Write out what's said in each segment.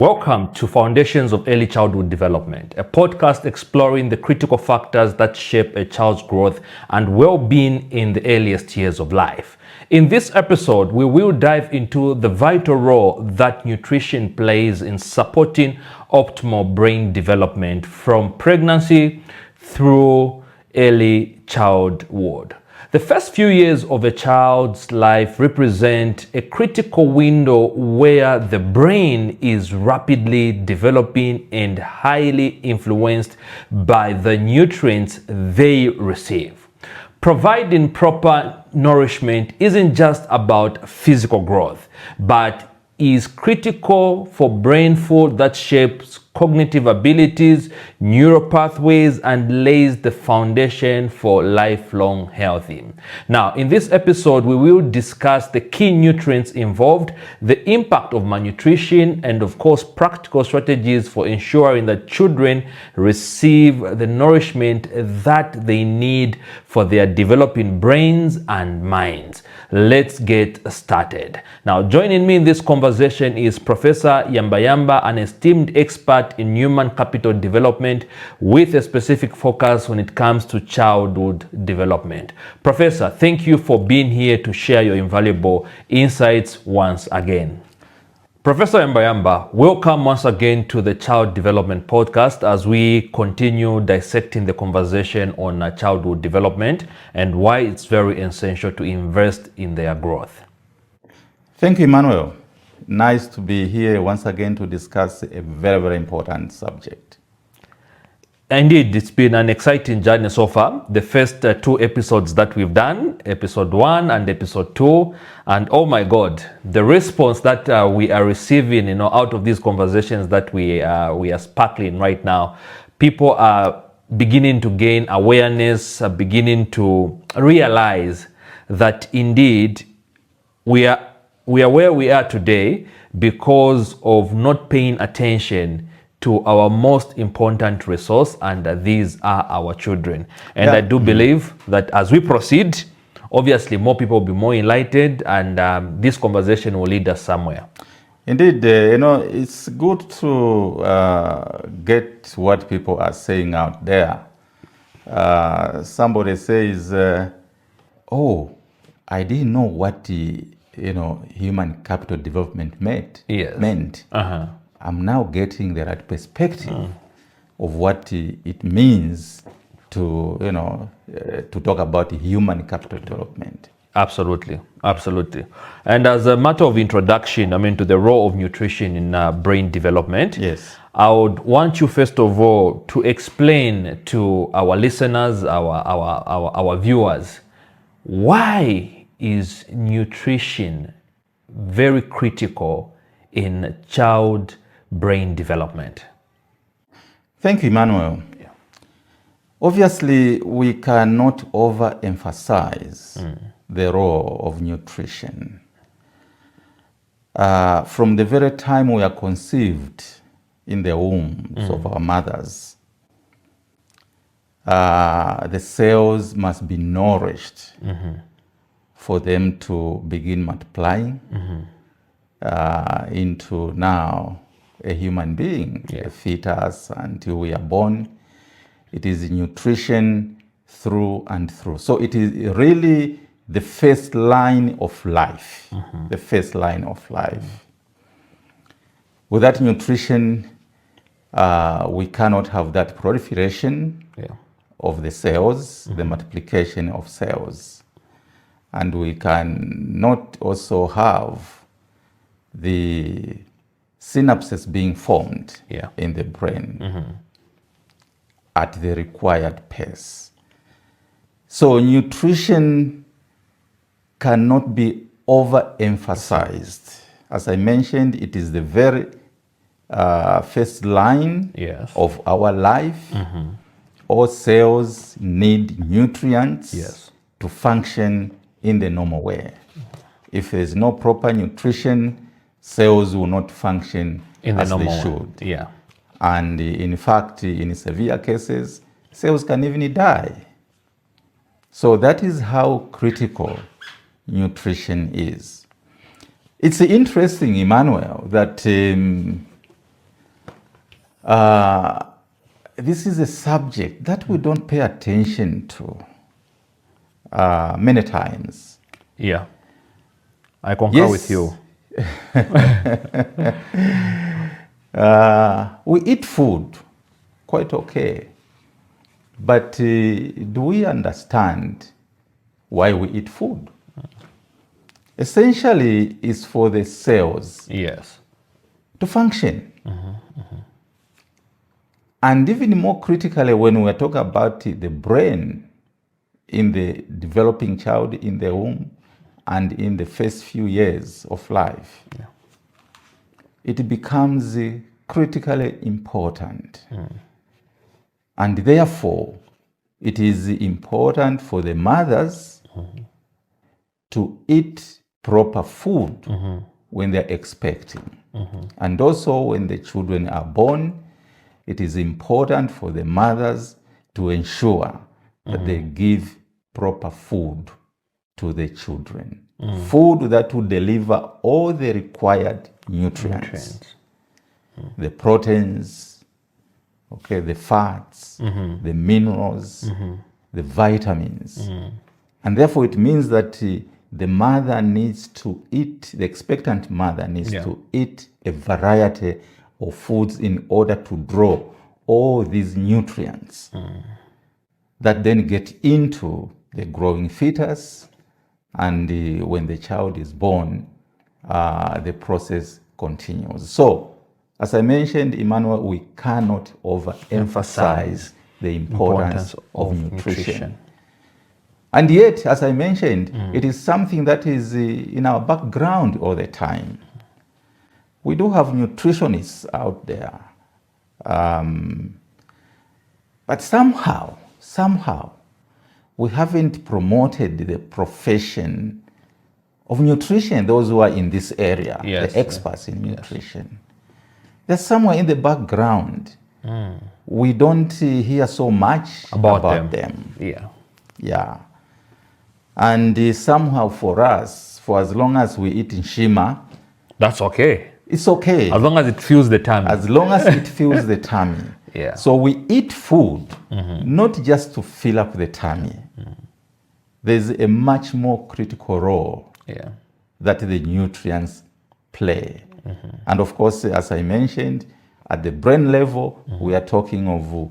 Welcome to Foundations of Early Childhood Development, a podcast exploring the critical factors that shape a child's growth and well-being in the earliest years of life. In this episode, we will dive into the vital role that nutrition plays in supporting optimal brain development from pregnancy through early childhood. The first few years of a child's life represent a critical window where the brain is rapidly developing and highly influenced by the nutrients they receive. Providing proper nourishment isn't just about physical growth, but is critical for brain food that shapes cognitive abilities, neural pathways, and lays the foundation for lifelong health. Now, in this episode, we will discuss the key nutrients involved, the impact of malnutrition, and of course, practical strategies for ensuring that children receive the nourishment that they need for their developing brains and minds. Let's get started. Now, joining me in this conversation is Professor Yamba, an esteemed expert in human capital development with a specific focus when it comes to childhood development. Professor, thank you for being here to share your invaluable insights once again. Professor Yamba, welcome once again to the Child Development Podcast as we continue dissecting the conversation on childhood development and why it's very essential to invest in their growth. Thank you, Emmanuel. Nice to be here once again to discuss a very, very important subject. Indeed, it's been an exciting journey so far. The first two episodes that we've done, episode 1 and episode 2, and oh my God, the response that we are receiving, out of these conversations that we are sparkling right now, people are beginning to gain awareness, beginning to realize that indeed we are where we are today because of not paying attention to our most important resource, and these are our children. And I do believe that as we proceed, obviously more people will be more enlightened, and this conversation will lead us somewhere. Indeed, it's good to get what people are saying out there. Somebody says, oh, I didn't know what human capital development meant. Uh-huh. I'm now getting the right perspective of what it means to talk about human capital development. Absolutely. And as a matter of introduction, to the role of nutrition in brain development, yes, I would want you first of all to explain to our listeners, our viewers, why is nutrition very critical in child brain development? Thank you, Emmanuel. Yeah. Obviously, we cannot overemphasize the role of nutrition. From the very time we are conceived in the wombs of our mothers, the cells must be nourished for them to begin multiplying into now a human being, a fetus, until we are born. It is nutrition through and through. So it is really the first line of life, the first line of life. Without nutrition, we cannot have that proliferation of the cells, the multiplication of cells. And we cannot also have the synapses being formed in the brain at the required pace. So nutrition cannot be overemphasized. As I mentioned, it is the very first line of our life. All cells need nutrients to function in the normal way. If there is no proper nutrition, cells will not function as they should. Yeah. And in fact, in severe cases, cells can even die. So that is how critical nutrition is. It's interesting, Emmanuel, that This is a subject that we don't pay attention to many times. Yeah, I concur with you. We eat food quite okay, but do we understand why we eat food? Essentially, it's for the cells to function. And even more critically, when we talk about the brain in the developing child in the womb and in the first few years of life, it becomes critically important. And therefore, it is important for the mothers to eat proper food when they're expecting. And also when the children are born, it is important for the mothers to ensure that they give proper food to the children. Food that will deliver all the required nutrients. The proteins, the fats, the minerals, the vitamins. And therefore it means that the mother needs to eat, the expectant mother needs to eat a variety of foods in order to draw all these nutrients that then get into the growing fetus, and when the child is born, the process continues. So, as I mentioned, Emmanuel, we cannot overemphasize the importance of nutrition. And yet, as I mentioned, it is something that is in our background all the time. We do have nutritionists out there. But somehow, we haven't promoted the profession of nutrition, those who are in this area, the experts in nutrition. They're somewhere in the background. We don't hear so much about them. Yeah. And somehow for us, for as long as we eat in Shima, that's okay. It's okay. As long as it fills the tummy. As long as it fills the tummy. So we eat food, not just to fill up the tummy. There's a much more critical role that the nutrients play. And of course, as I mentioned, at the brain level, we are talking of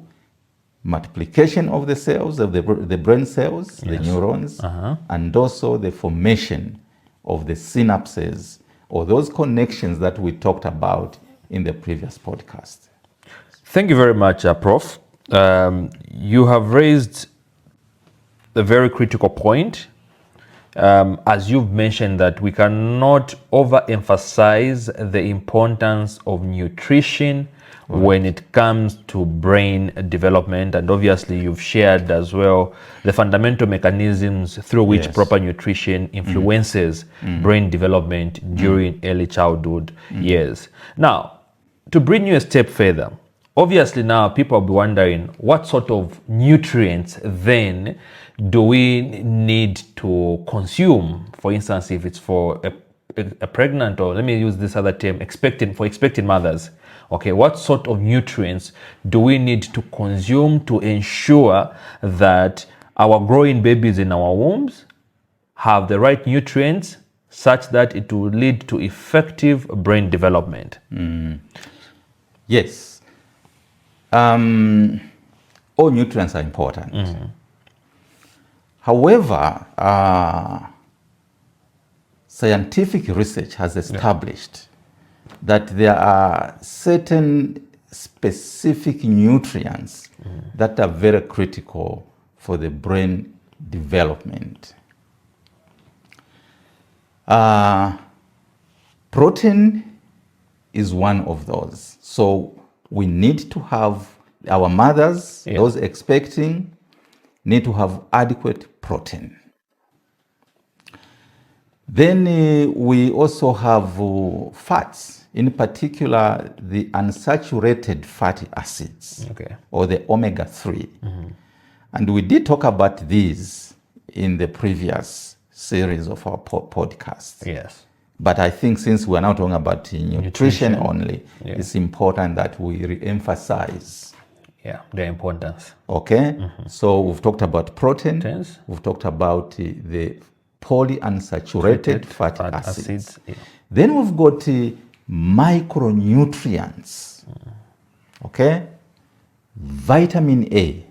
multiplication of the cells, of the brain cells, the neurons, and also the formation of the synapses, or those connections that we talked about in the previous podcast. Thank you very much, Prof. You have raised a very critical point. As you've mentioned, that we cannot overemphasize the importance of nutrition when it comes to brain development. And obviously you've shared as well the fundamental mechanisms through which proper nutrition influences brain development during early childhood years. Now, to bring you a step further, obviously now people will be wondering, what sort of nutrients then do we need to consume? For instance, if it's for a pregnant, or let me use this other term, expecting mothers. Okay, what sort of nutrients do we need to consume to ensure that our growing babies in our wombs have the right nutrients such that it will lead to effective brain development? Yes. All nutrients are important. However, scientific research has established that there are certain specific nutrients that are very critical for the brain development. Protein is one of those. So we need to have, our mothers, those expecting, need to have adequate protein. Then we also have fats, in particular the unsaturated fatty acids, or the omega-3. And we did talk about these in the previous series of our podcasts. But I think since we're now talking about nutrition only, Yeah. it's important that we re-emphasize. Yeah, their importance. Okay? So we've talked about protein. Proteins. We've talked about the polyunsaturated fatty acids. Yeah. Then we've got micronutrients. Okay? Vitamin A,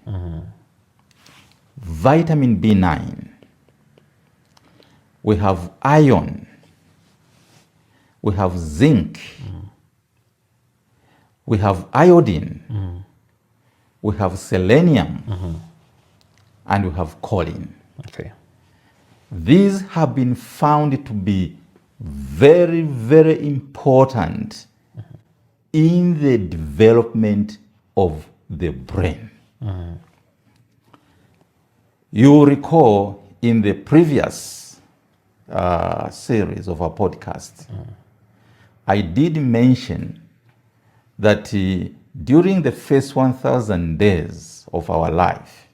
vitamin B9. We have iron. We have zinc. We have iodine. We have selenium. And we have choline. Okay. These have been found to be very, very important in the development of the brain. You recall in the previous series of our podcast, I did mention that during the first 1,000 days of our life,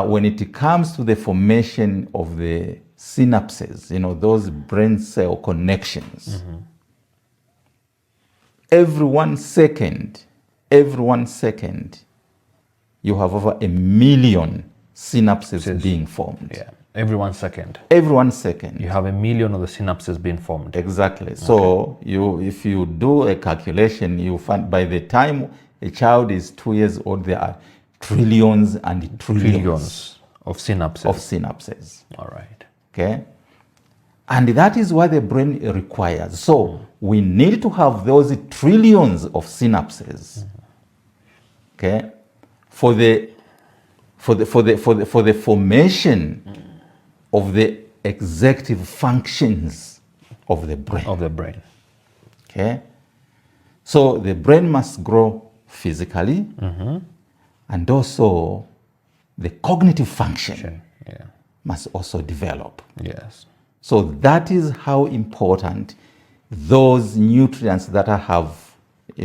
when it comes to the formation of the synapses, those brain cell connections, every 1 second, you have over 1 million synapses being formed. Yeah, every 1 second. Every 1 second. You have 1 million of the synapses being formed. Exactly. So if you do a calculation, you find by the time a child is 2 years old, there are trillions and trillions of synapses. All right. Okay. And that is what the brain requires. So we need to have those trillions of synapses. Okay. For the formation of the executive functions of the brain. Okay. So the brain must grow physically, and also the cognitive function must also develop. Yes. So that is how important those nutrients that I have,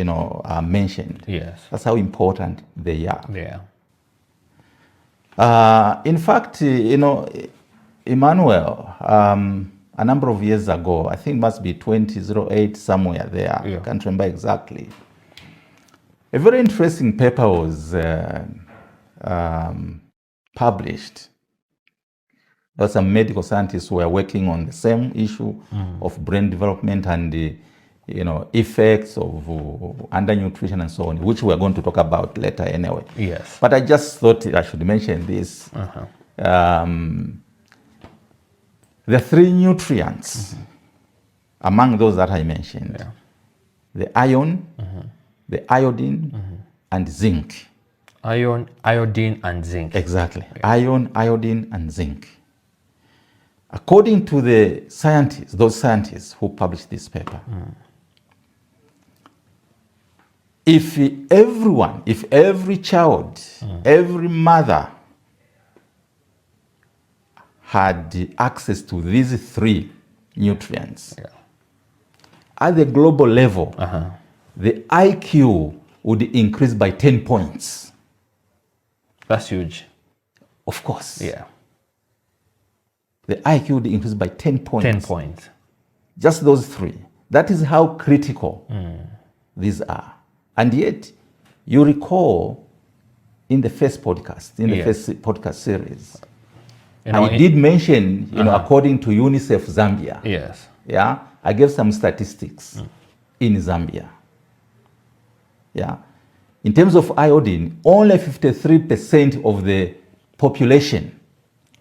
are mentioned. Yes. That's how important they are. Yeah. In fact, Emmanuel, a number of years ago, I think it must be 2008, somewhere there, I can't remember exactly. A very interesting paper was published. There were some medical scientists who were working on the same issue of brain development and the effects of undernutrition and so on, which we are going to talk about later anyway. Yes. But I just thought I should mention this. The 3 nutrients among those that I mentioned, the iron, the iodine, and zinc. Iron, iodine, and zinc. Exactly. Iron, iodine, and zinc. According to the scientists, those scientists who published this paper, if every child, every mother had access to these 3 nutrients, at the global level, the IQ would increase by 10 points. That's huge. Of course. Yeah. The IQ would increase by 10 points. 10 points. Just those 3. That is how critical these are. And yet, you recall in the first podcast, first podcast series, I did mention, according to UNICEF Zambia. Yes. Yeah, I gave some statistics in Zambia. Yeah. In terms of iodine, only 53% of the population,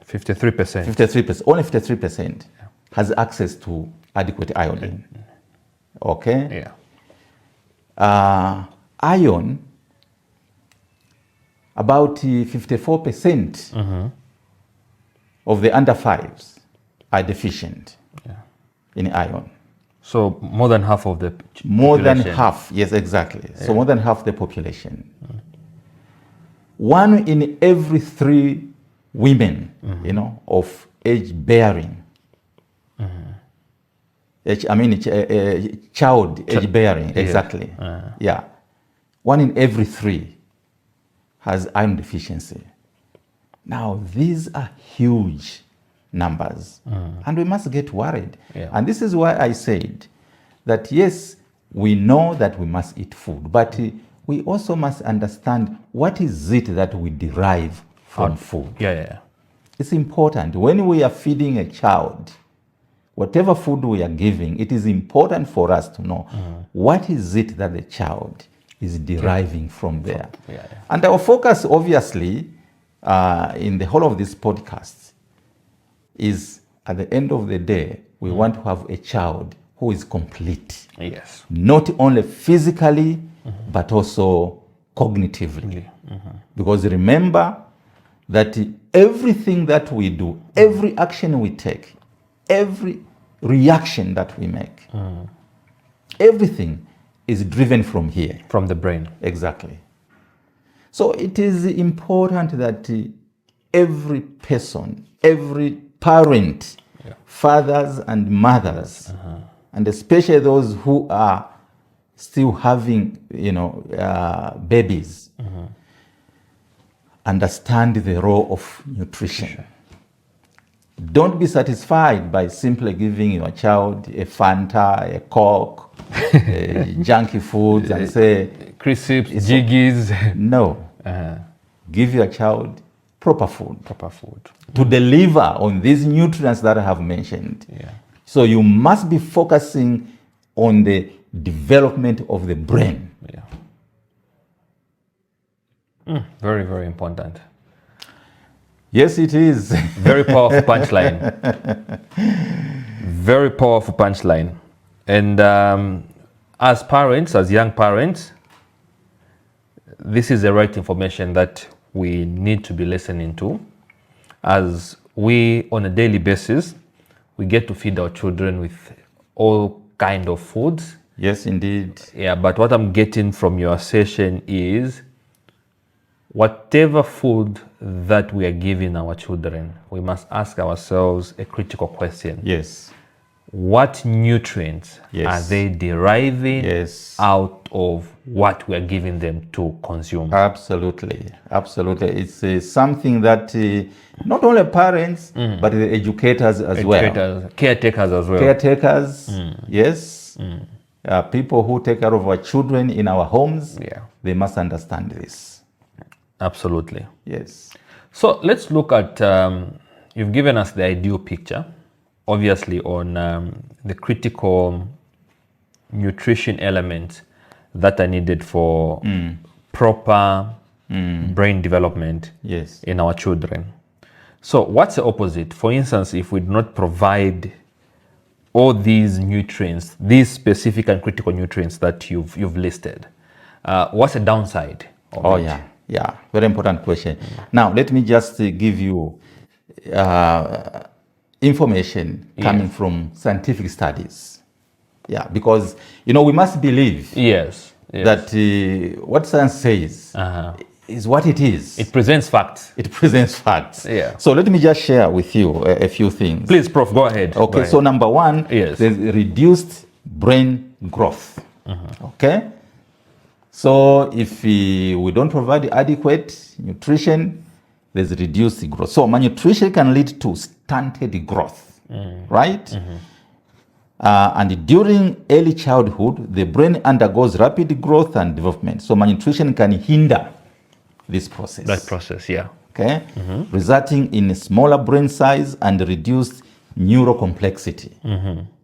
53%. Only 53% has access to adequate iodine. Okay? Yeah. Iron, about 54% of the under 5s are deficient in iron. So more than half of the More population. than half, yes, exactly. So more than half the population. 1 in every 3 women, of age bearing. Child age bearing, exactly. Yeah. 1 in every 3 has iron deficiency. Now, these are huge numbers. And we must get worried. Yeah. And this is why I said that yes, we know that we must eat food, but we also must understand what is it that we derive from food. Yeah. It's important. When we are feeding a child, whatever food we are giving, it is important for us to know what is it that the child is deriving from there. Yeah. And our focus, obviously, in the whole of this podcast is, at the end of the day, we want to have a child who is complete. Yes. Not only physically, but also cognitively. Because remember that everything that we do, every action we take, every reaction that we make, everything is driven from here. From the brain. Exactly. So it is important that every person, every parent, fathers and mothers, and especially those who are still having, babies, understand the role of nutrition. Don't be satisfied by simply giving your child a Fanta, a Coke, junky foods, and say, crisps, jiggies. No. Give your child proper food. Proper food. To deliver on these nutrients that I have mentioned. Yeah. So you must be focusing on the development of the brain. Yeah. Very, very important. Yes, it is. Very powerful punchline. Very powerful punchline. And as parents, as young parents, this is the right information that we need to be listening to, as we, on a daily basis, we get to feed our children with all kind of foods. Yes, indeed. Yeah, but what I'm getting from your session is whatever food that we are giving our children, we must ask ourselves a critical question. Yes. What nutrients are they deriving out of what we are giving them to consume? Absolutely. It's something that not only parents, but the educators as well. Caretakers as well. Caretakers, yes. People who take care of our children in our homes, they must understand this. Absolutely. Yes. So let's look at, you've given us the ideal picture, obviously, on the critical nutrition elements that are needed for proper brain development in our children. So what's the opposite? For instance, if we do not provide all these nutrients, these specific and critical nutrients that you've listed, what's the downside of it? Yeah, very important question. Now, let me just give you information coming from scientific studies. Yeah, because, we must believe that what science says is what it is. It presents facts. Yeah. So let me just share with you a few things. Please, Prof, go ahead. Okay, so number one, there's reduced brain growth. Okay? So if we don't provide adequate nutrition, there's reduced growth. So malnutrition can lead to stunted growth, right? And during early childhood, the brain undergoes rapid growth and development. So malnutrition can hinder this process. That process, yeah. Okay? Resulting in a smaller brain size and reduced neural complexity.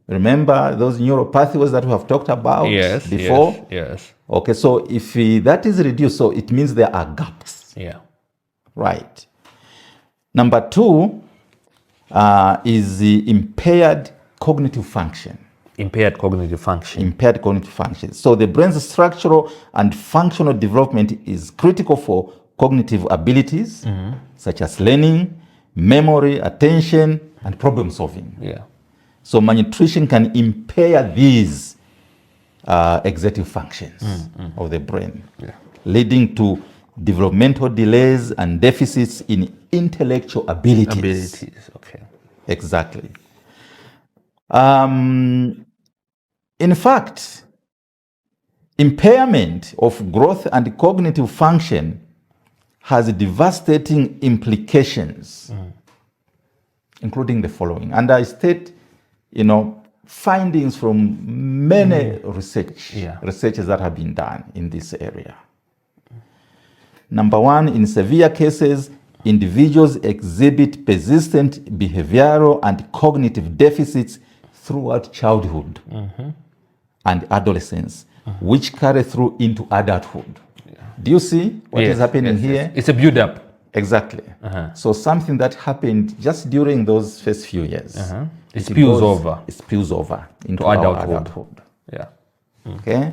Remember those neural pathways that we have talked about before? Yes. Okay, so if that is reduced, so it means there are gaps. Yeah. Right. Number two is the impaired cognitive function. Impaired cognitive function. So the brain's structural and functional development is critical for cognitive abilities such as learning, memory, attention, and problem solving. Yeah. So malnutrition can impair these executive functions of the brain, leading to developmental delays and deficits in intellectual abilities. Okay. Exactly. In fact, impairment of growth and cognitive function has devastating implications including the following. And I state, findings from many researches that have been done in this area. Number one, in severe cases, individuals exhibit persistent behavioral and cognitive deficits throughout childhood and adolescence, which carry through into adulthood. Do you see what is happening here? It's a build-up. Exactly. So something that happened just during those first few years. It spills over. It spills over into to our adulthood. Yeah. Okay.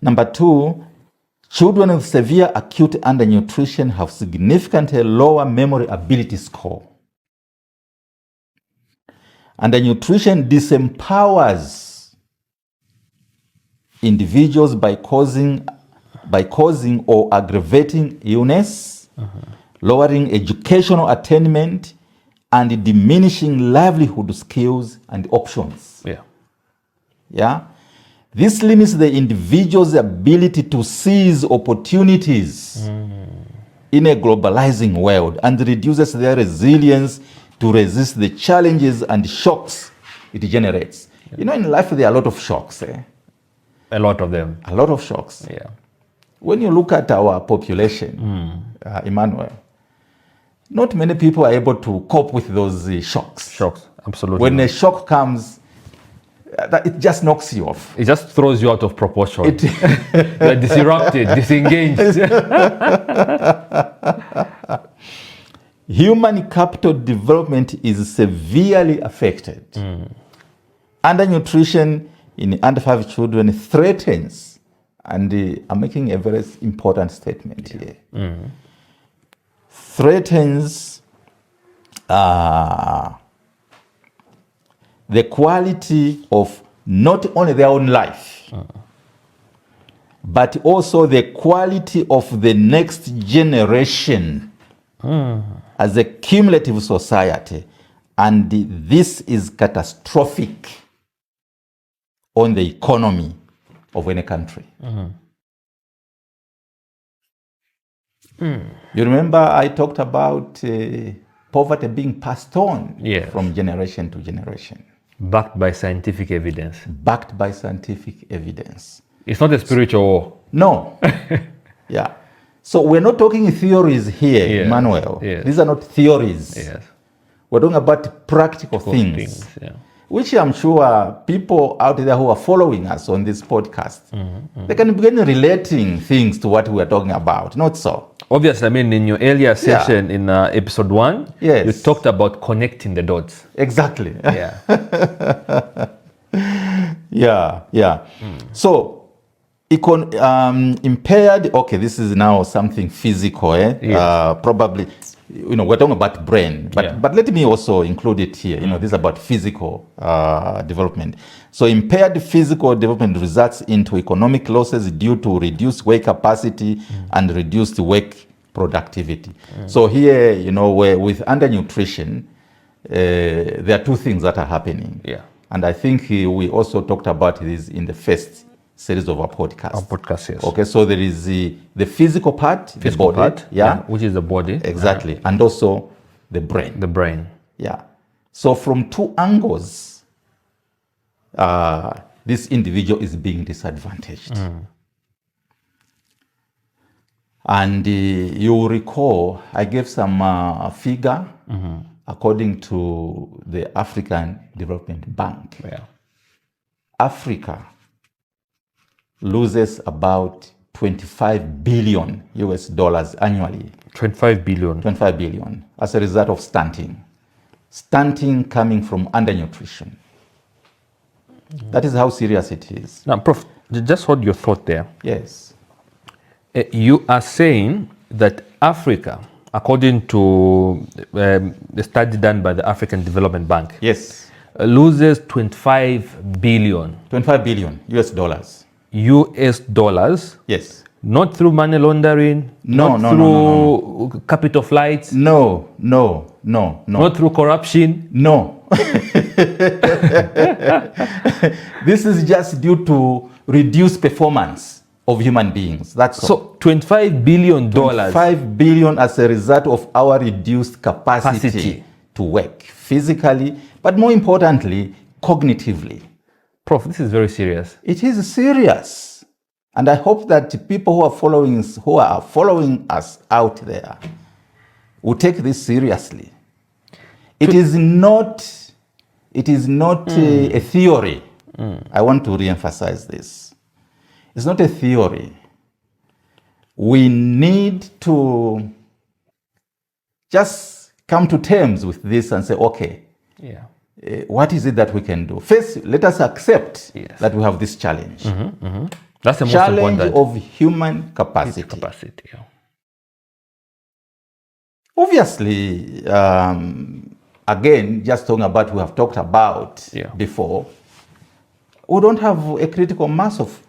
Number two, children with severe acute undernutrition have significantly lower memory ability score. Undernutrition disempowers individuals by causing or aggravating illness, lowering educational attainment, and diminishing livelihood skills and options. Yeah. This limits the individual's ability to seize opportunities in a globalizing world and reduces their resilience to resist the challenges and shocks it generates. In life there are a lot of shocks. A lot of them. A lot of shocks. Yeah. When you look at our population, Emmanuel, not many people are able to cope with those shocks. Shocks, absolutely. When a shock comes, it just knocks you off. It just throws you out of proportion. You're disrupted, disengaged. Human capital development is severely affected. Undernutrition in under 5 children threatens, and I'm making a very important statement here, threatens the quality of not only their own life, but also the quality of the next generation as a cumulative society. And this is catastrophic on the economy of any country. You remember I talked about poverty being passed on from generation to generation. Backed by scientific evidence. Backed by scientific evidence. It's not a spiritual war. No. Yeah. So we're not talking theories here, Emmanuel. These are not theories. We're talking about practical things. Which I'm sure people out there who are following us on this podcast, they can begin relating things to what we're talking about. Not so. Obviously, I mean, in your earlier session in episode 1, you talked about connecting the dots. Exactly. Yeah. So, impaired, okay, this is now something physical, probably, we're talking about brain, but let me also include it here. This is about physical development. So impaired physical development results into economic losses due to reduced work capacity and reduced work productivity. So here, with undernutrition, there are two things that are happening. And I think we also talked about this in the first series of our podcast. Yes. Okay, so there is the physical part, the body, which is the body. Exactly, and also the brain. The brain. Yeah. So from two angles, this individual is being disadvantaged. And you will recall, I gave some figure according to the African Development Bank. Africa loses about $25 billion annually. 25 billion. 25 billion as a result of stunting. Stunting coming from undernutrition. That is how serious it is. Now, Prof, just hold your thought there. Yes. You are saying that Africa, according to the study done by the African Development Bank, loses 25 billion. 25 billion US dollars. Yes. Not through money laundering, not through capital flights. No. Not through corruption. No. This is just due to reduced performance of human beings. That's so $25 billion. 25 billion as a result of our reduced capacity to work physically, but more importantly, cognitively. Prof, this is very serious. It is serious. And I hope that people who are following us out there will take this seriously. It is not a theory. I want to re-emphasize this. It's not a theory. We need to just come to terms with this and say, okay, what is it that we can do? First, let us accept that we have this challenge. That's the most challenge important. of human capacity. Obviously, again, just talking about what we have talked about before, we don't have a critical mass of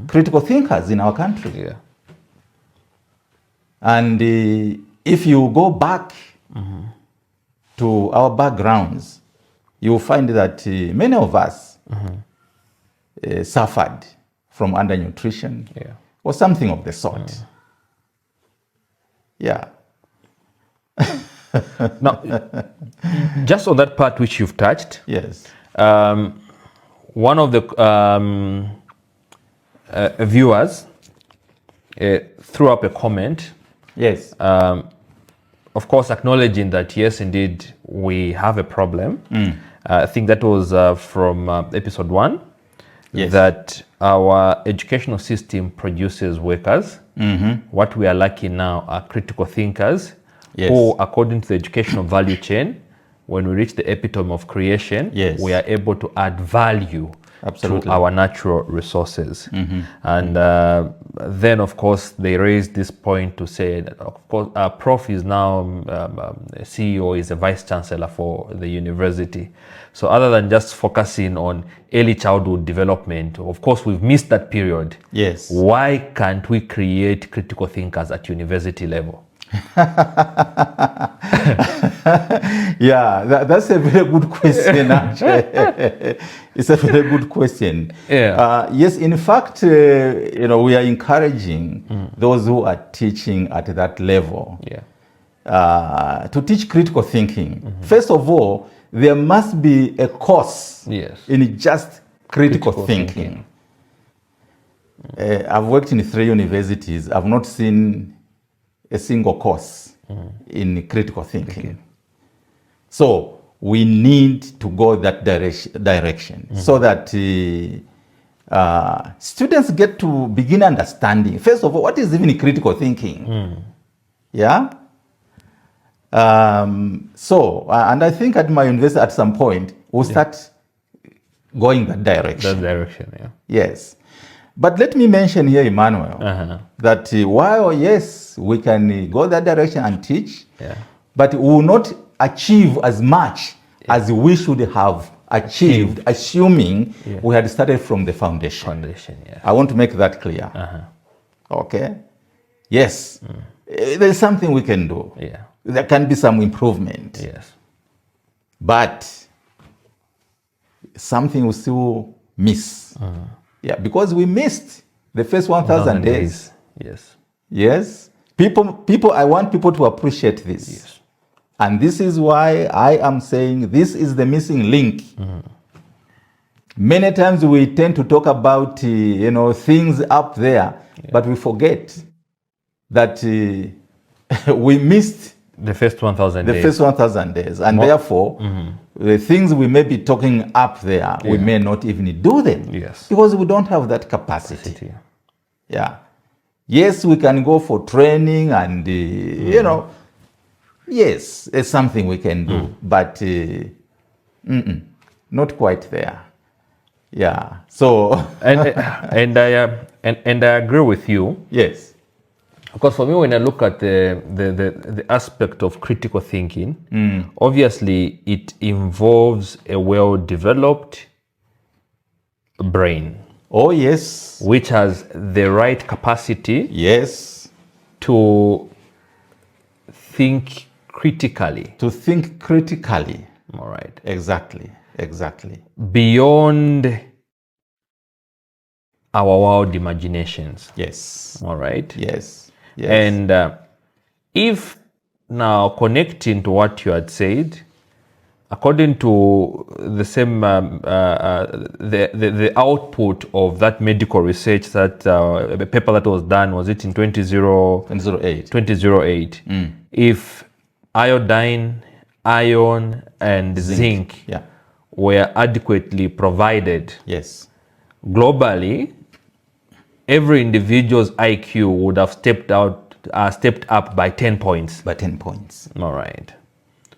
critical thinkers in our country. And if you go back to our backgrounds, you will find that many of us suffered from undernutrition or something of the sort. Now, just on that part which you've touched, one of the viewers threw up a comment. Of course, acknowledging that, yes, indeed, we have a problem. I think that was from episode 1, that our educational system produces workers. What we are lacking now are critical thinkers who, according to the educational value chain, when we reach the epitome of creation, we are able to add value to our natural resources. And then, of course, they raised this point to say that, of course, our prof is now CEO, is a vice chancellor for the university. So other than just focusing on early childhood development, of course, we've missed that period. Why can't we create critical thinkers at university level? That's a very good question, actually. It's a very good question. Yes, in fact, we are encouraging those who are teaching at that level to teach critical thinking. First of all, there must be a course in just critical thinking. I've worked in 3 universities. I've not seen a single course in critical thinking. So we need to go that direction so that students get to begin understanding, first of all, what is even critical thinking. And I think at my university at some point, we'll start going that direction. Yes. But let me mention here, Emmanuel, that while, yes, we can go that direction and teach, but we will not achieve as much as we should have achieved, assuming we had started from the foundation. I want to make that clear. Okay? Yes. There's something we can do. There can be some improvement. But something we still miss. Because we missed the first 1,000 days. Yes. People, I want people to appreciate this. And this is why I am saying this is the missing link. Many times we tend to talk about, things up there, but we forget that we missed the first 1,000 days. The first 1,000 days. And therefore, the things we may be talking up there, we may not even do them. Because we don't have that capacity. Yes, we can go for training and, yes, it's something we can do, but not quite there. So... and I agree with you. Because for me, when I look at the aspect of critical thinking, obviously it involves a well-developed brain. Which has the right capacity. To think critically. All right. Exactly. Beyond our wild imaginations. All right. And if now connecting to what you had said, according to the same the output of that medical research, that a paper that was done, was it in 2008? If iodine, iron, and zinc were adequately provided, yes, globally, every individual's IQ would have stepped up by 10 points. by 10 points. All right.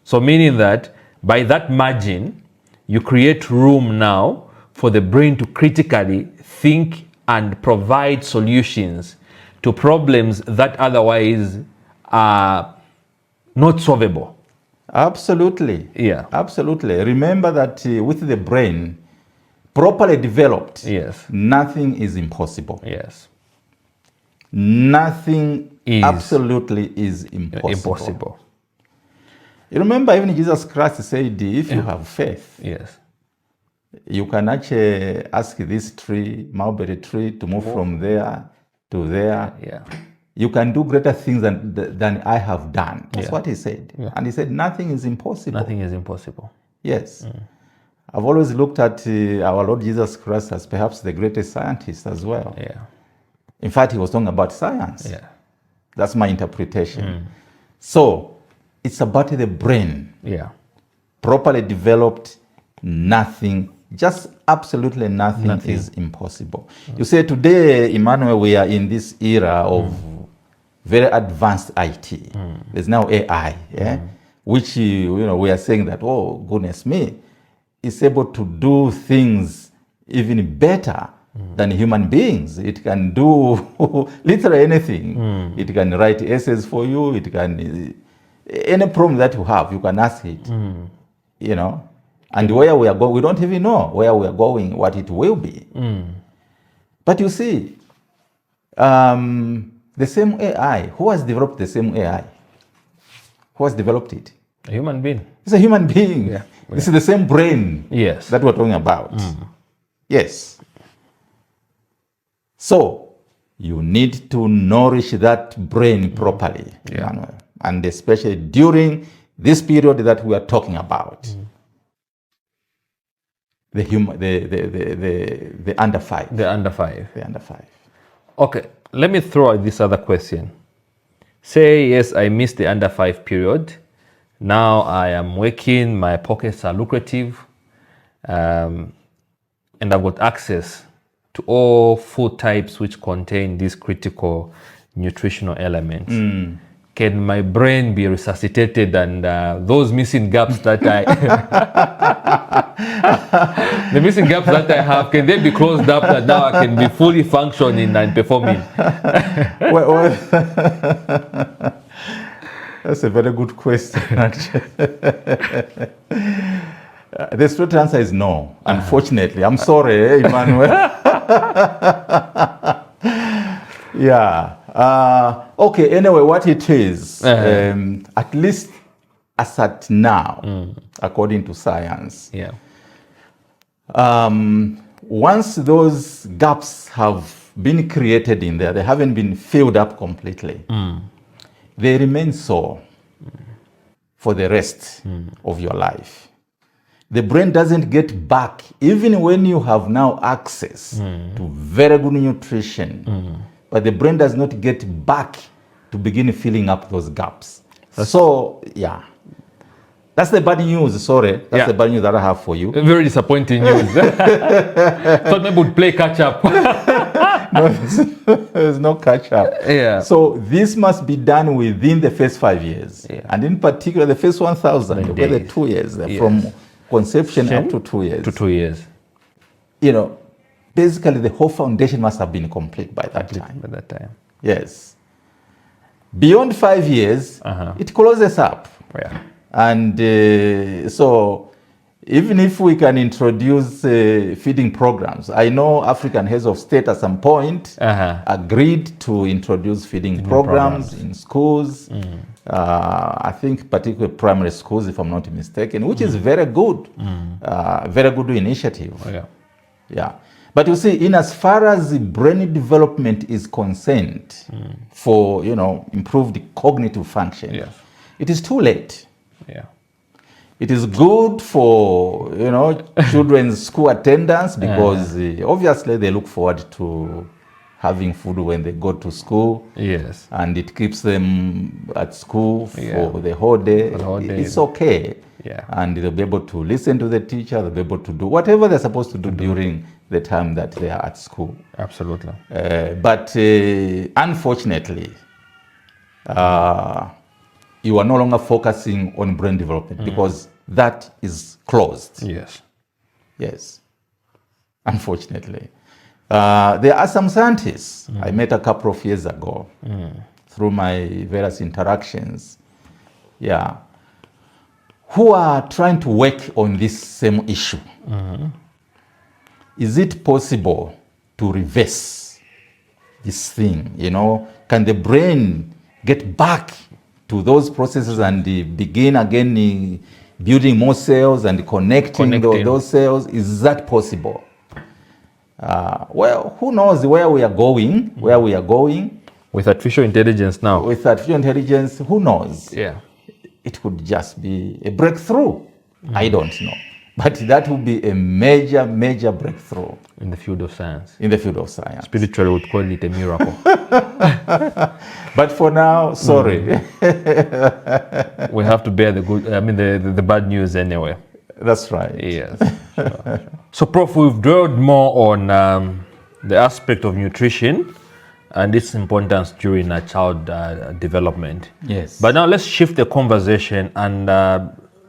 So meaning that by that margin, you create room now for the brain to critically think and provide solutions to problems that otherwise are not solvable. Absolutely. Yeah. Absolutely. Remember that with the brain properly developed, Yes. nothing is impossible. Yes. Nothing Is absolutely is impossible. impossible. You remember even Jesus Christ said, if you have faith, Yes. you can actually ask this tree, mulberry tree, to move from there to there. Yeah. You can do greater things than I have done. That's Yeah. what he said. Yeah. And he said, nothing is impossible. Nothing is impossible. Yes. I've always looked at our Lord Jesus Christ as perhaps the greatest scientist as well. Yeah. In fact, he was talking about science. Yeah. That's my interpretation. So, it's about the brain. Yeah. Properly developed, nothing, just absolutely nothing is impossible. You say today, Emmanuel, we are in this era of very advanced IT. There's now AI, which we are saying that, oh goodness me, it's able to do things even better than human beings. It can do literally anything. It can write essays for you. It can any problem that you have, you can ask it. And where we are going, we don't even know where we are going, what it will be. But you see, the same AI, who has developed the same AI? Who has developed it? A human being. It's a human being. Yeah. This is the same brain Yes. that we're talking about. Yes. So, you need to nourish that brain properly, Emmanuel, and especially during this period that we are talking about. The under five. The under 5. The under 5. Okay, let me throw out this other question. Say, yes, I missed the under 5 period. Now I am working, my pockets are lucrative, and I've got access to all food types which contain these critical nutritional elements. Can my brain be resuscitated, and those missing gaps that the missing gaps that I have, can they be closed up, that now I can be fully functioning and performing? Well, that's a very good question, actually. The straight answer is no, unfortunately. I'm sorry, Emmanuel. Yeah. Okay, anyway, what it is, at least as at now, according to science, once those gaps have been created in there, they haven't been filled up completely, they remain so for the rest of your life. The brain doesn't get back, even when you have now access to very good nutrition, but the brain does not get back to begin filling up those gaps. So, yeah. That's the bad news, sorry. That's the bad news that I have for you. Very disappointing news. Thought maybe we'd play catch up. No, there's no catch up. Yeah. So this must be done within the first 5 years. And in particular, the first 1,000, where the 2 years, from conception up to 2 years. To 2 years. Basically the whole foundation must have been complete by that time. By that time. Yes. Beyond 5 years, it closes up. Yeah. And so even if we can introduce feeding programs, I know African heads of state at some point agreed to introduce feeding programs in schools. I think particularly primary schools, if I'm not mistaken, which is very good initiative. Yeah. But you see, in as far as the brain development is concerned, for improved cognitive function, it is too late. It is good for, children's school attendance because obviously they look forward to having food when they go to school. Yes. And it keeps them at school for the whole day. It's okay. Yeah. And they'll be able to listen to the teacher. They'll be able to do whatever they're supposed to do during the time that they are at school. Absolutely. But unfortunately, you are no longer focusing on brain development because that is closed. Yes. Yes. Unfortunately. There are some scientists I met a couple of years ago through my various interactions, who are trying to work on this same issue. Is it possible to reverse this thing? Can the brain get back to those processes and begin again building more cells and connecting. Those cells? Is that possible? Well, who knows where we are going? With artificial intelligence now. With artificial intelligence, who knows? Yeah. It could just be a breakthrough. I don't know. But that would be a major, major breakthrough. In the field of science. Spiritually, we would call it a miracle. But for now, sorry. We have to bear the bad news anyway. That's right. Yes. Sure. So, Prof, we've dwelled more on the aspect of nutrition and its importance during child development. Yes. But now let's shift the conversation and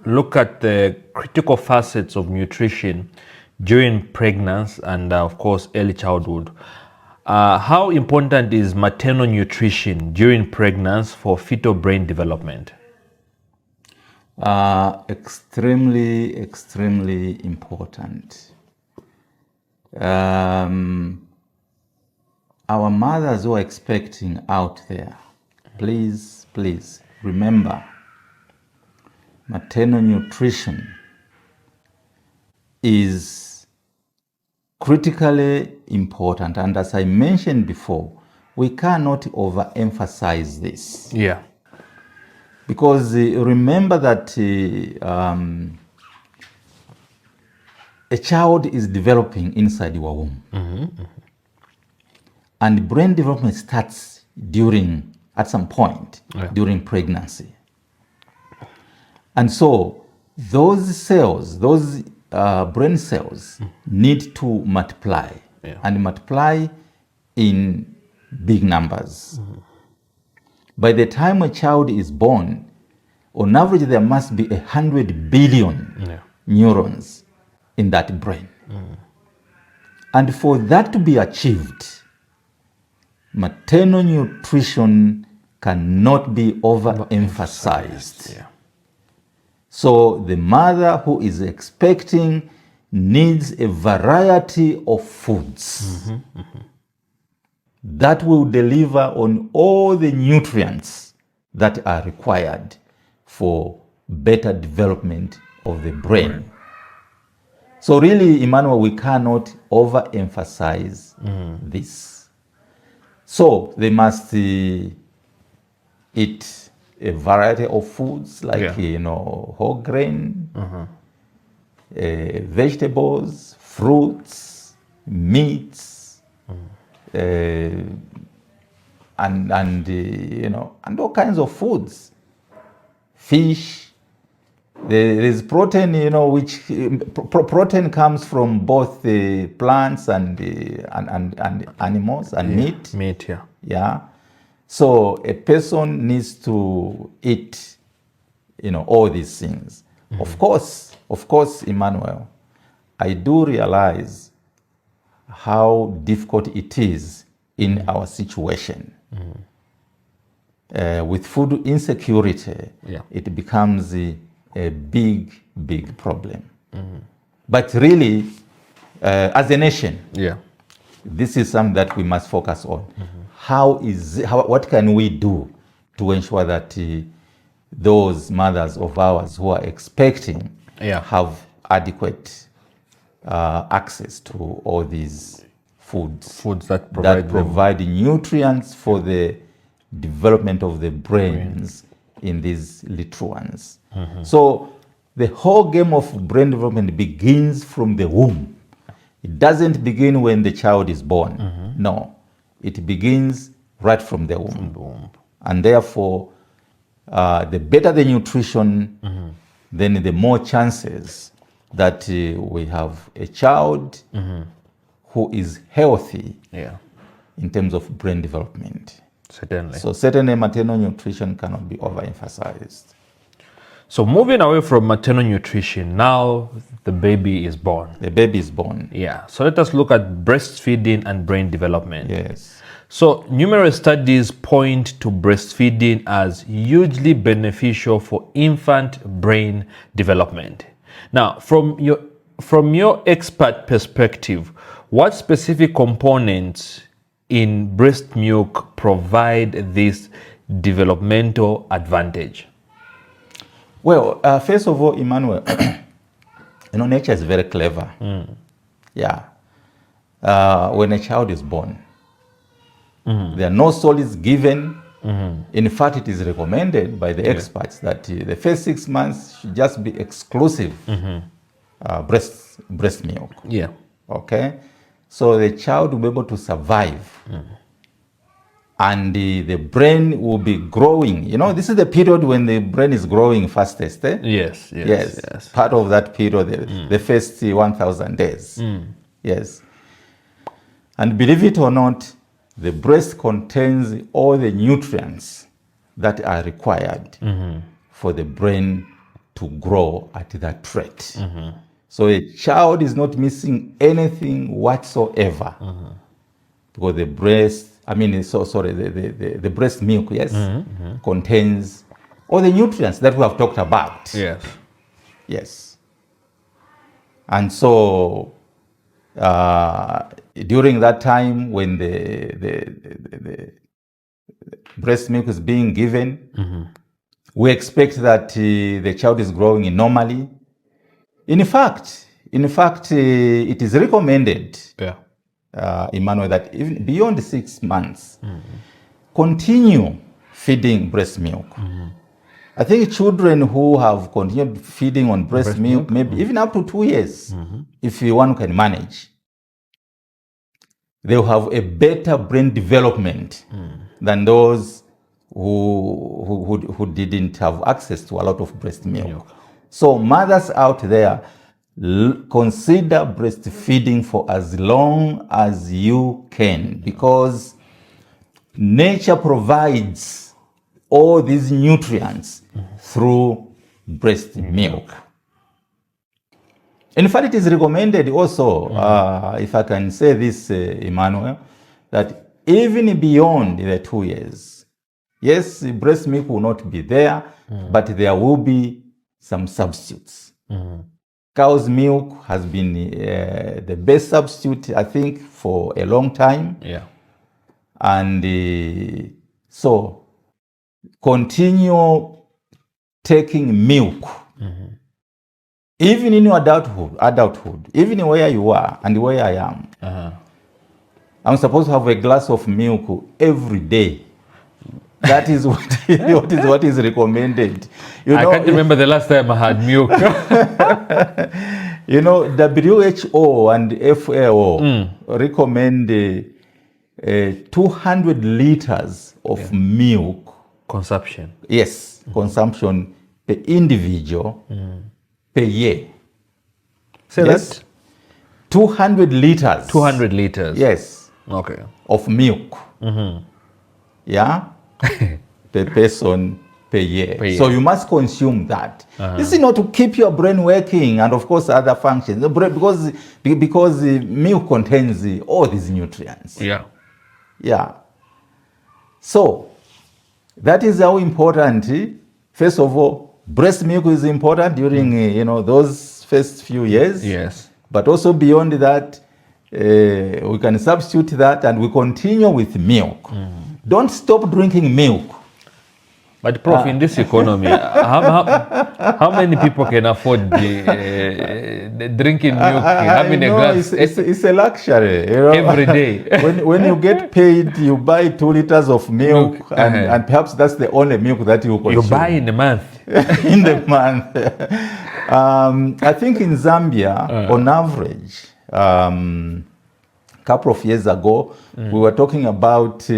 look at the critical facets of nutrition during pregnancy and, of course, early childhood. How important is maternal nutrition during pregnancy for fetal brain development? Extremely, extremely important. Our mothers who are expecting out there, please remember, maternal nutrition is critically important. And as I mentioned before, we cannot overemphasize this. Yeah. Because remember that a child is developing inside your womb. And brain development starts at some point during pregnancy. And so those cells, those brain cells need to multiply and multiply in big numbers. By the time a child is born, on average, there must be 100 billion neurons in that brain. And for that to be achieved, maternal nutrition cannot be overemphasized. So the mother who is expecting needs a variety of foods that will deliver on all the nutrients that are required for better development of the brain. So really, Emmanuel, we cannot overemphasize this. So they must eat a variety of foods like whole grain, vegetables, fruits, meats, and all kinds of foods, fish. There is protein, which protein comes from both the plants and animals and meat. Meat, Yeah. So a person needs to eat, all these things. Of course, Emmanuel, I do realize how difficult it is in our situation. With food insecurity, it becomes a big, big problem. But really, as a nation, this is something that we must focus on. What can we do to ensure that those mothers of ours who are expecting have adequate access to all these foods that provide nutrients for the development of the brains in these little ones. So the whole game of brain development begins from the womb. It doesn't begin when the child is born. No, it begins right from the womb. And therefore, the better the nutrition, then the more chances that we have a child who is healthy in terms of brain development. Certainly. So certainly maternal nutrition cannot be overemphasized. So moving away from maternal nutrition, now the baby is born. The baby is born. Yeah. So let us look at breastfeeding and brain development. Yes. So numerous studies point to breastfeeding as hugely beneficial for infant brain development. Now, from your expert perspective, what specific components in breast milk provide this developmental advantage? Well, first of all, Emmanuel, nature is very clever. Yeah. When a child is born, there are no solids given. In fact, it is recommended by the experts that the first 6 months should just be exclusive breast milk. Yeah. Okay? So the child will be able to survive. And the brain will be growing. This is the period when the brain is growing fastest. Yes. Part of that period, the first 1,000 days. Yes. And believe it or not, the breast contains all the nutrients that are required for the brain to grow at that rate. So a child is not missing anything whatsoever because the breast, the breast milk, contains all the nutrients that we have talked about. Yes. And so during that time when the breast milk is being given, we expect that the child is growing normally. In fact, it is recommended, Emmanuel, that even beyond 6 months, continue feeding breast milk. I think children who have continued feeding on breast milk, maybe even up to 2 years, if one can manage, they'll have a better brain development than those who didn't have access to a lot of breast milk. So mothers out there, consider breastfeeding for as long as you can, because nature provides all these nutrients through breast milk. In fact, it is recommended also, if I can say this, Emmanuel, that even beyond the 2 years, yes, breast milk will not be there, but there will be some substitutes. Cow's milk has been the best substitute, I think, for a long time. And so continue taking milk, even in your adulthood, even where you are and where I am. I'm supposed to have a glass of milk every day. That is what is recommended. I can't remember the last time I had milk. WHO and FAO recommend 200 liters of milk consumption. Yes, consumption per individual per year. Say that? 200 liters. 200 liters. Yes. Okay. Of milk. Yeah. Per person per year. So you must consume that. This is not to keep your brain working and of course other functions. Because milk contains all these nutrients. Yeah. So that is how important. First of all, breast milk is important during those first few years. Yes. But also beyond that, we can substitute that and we continue with milk. Don't stop drinking milk. But Prof, in this economy, how many people can afford the drinking milk, having a glass? It's a luxury. Every day. when you get paid, you buy 2 liters of milk, and perhaps that's the only milk that you consume. You buy in a month. In the month. I think in Zambia, on average, a couple of years ago, we were talking about,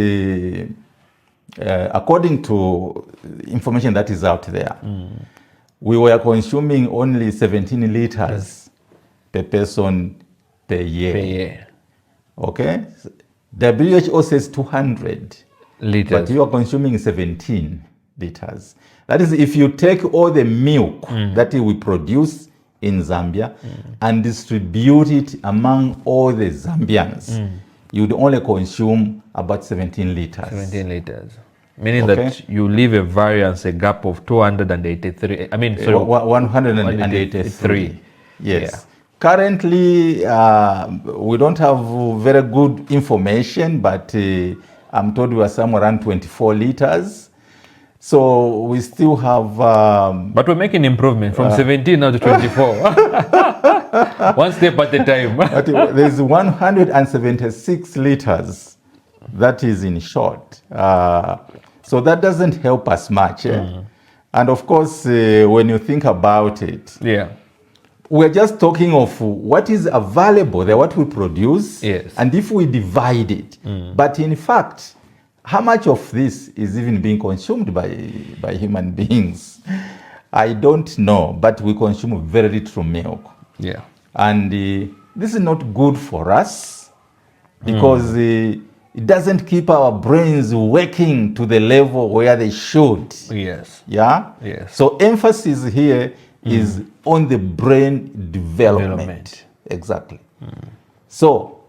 according to information that is out there, we were consuming only 17 liters per person per year. Okay? WHO says 200 liters. But you are consuming 17 liters. That is, if you take all the milk that we produce in Zambia and distribute it among all the Zambians, you would only consume about 17 liters. 17 liters. Meaning that you leave a variance, a gap of 283. I mean, sorry, 183. Yes. Yeah. Currently, we don't have very good information, but I'm told we are somewhere around 24 liters. So we still have... but we're making improvement from 17 now to 24. One step at a time. But there's 176 liters that is in short. So that doesn't help us much. And of course, when you think about it, we're just talking of what is available there, what we produce, and if we divide it. But in fact, how much of this is even being consumed by human beings? I don't know, but we consume very little milk. And this is not good for us because it doesn't keep our brains working to the level where they should. So emphasis here is on the brain development. Exactly. So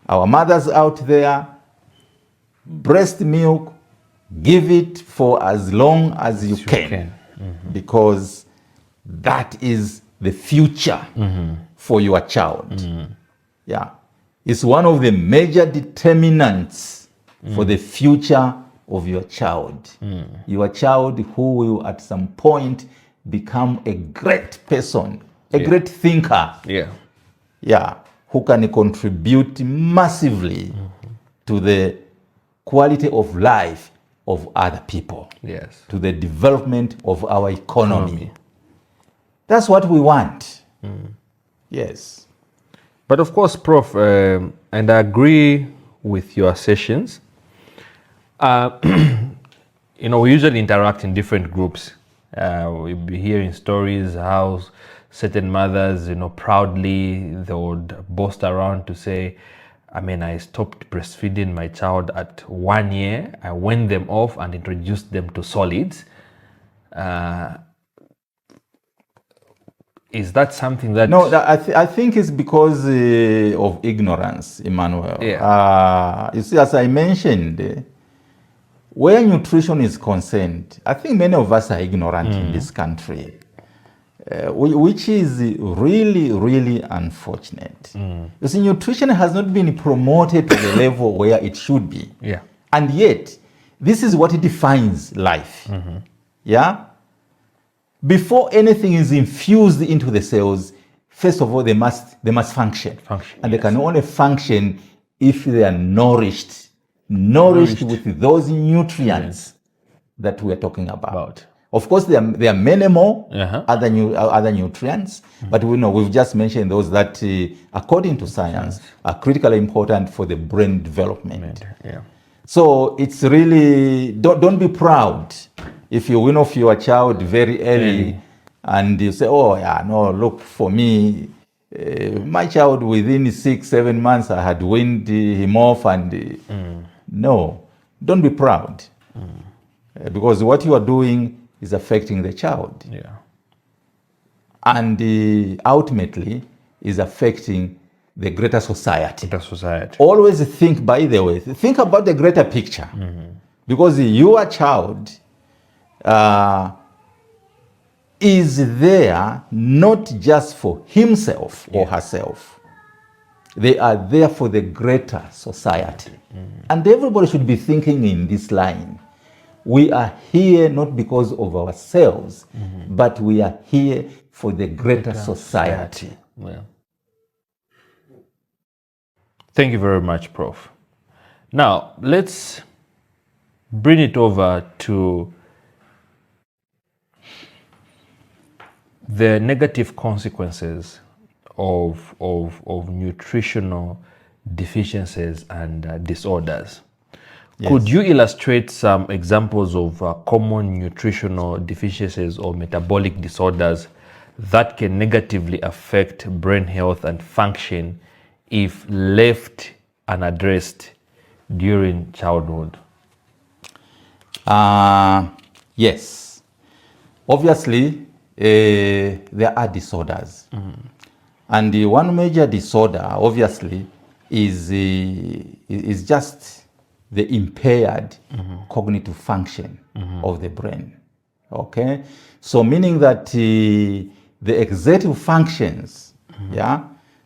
our mothers out there, breast milk, give it for as long as you can. Because that is the future for your child. It's one of the major determinants for the future of your child. Your child who will at some point become a great person, a great thinker. Who can contribute massively to the quality of life of other people, to the development of our economy. That's what we want. Yes. But of course, Prof, and I agree with your assertions. You know, we usually interact in different groups. We'll be hearing stories how certain mothers, you know, proudly they would boast around to say, I mean, I stopped breastfeeding my child at 1 year. I went them off and introduced them to solids. Is that something that... No, I think it's because of ignorance, Emmanuel. You see, as I mentioned, where nutrition is concerned, I think many of us are ignorant in this country. Which is really, really unfortunate. You see, nutrition has not been promoted to the level where it should be. And yet, this is what defines life. Before anything is infused into the cells, first of all, they must function. And they can only function if they are nourished with those nutrients that we are talking about. Of course, there are many more other nutrients, but we know we've just mentioned those that, according to science, are critically important for the brain development. So it's really, don't be proud if you win off your child very early and you say, oh yeah, no, look, for me, my child within 6-7 months, I had weaned him off, and no, don't be proud, because what you are doing is affecting the child. And ultimately is affecting the greater society. Always think, by the way, think about the greater picture. Because your child is there not just for himself or herself. They are there for the greater society. And everybody should be thinking in this line. We are here not because of ourselves, but we are here for the greater society. Thank you very much, Prof. Now, let's bring it over to the negative consequences of nutritional deficiencies and disorders. Could you illustrate some examples of common nutritional deficiencies or metabolic disorders that can negatively affect brain health and function if left unaddressed during childhood? Yes. Obviously, there are disorders. And one major disorder, obviously, is just the impaired cognitive function of the brain. Okay? So meaning that the executive functions,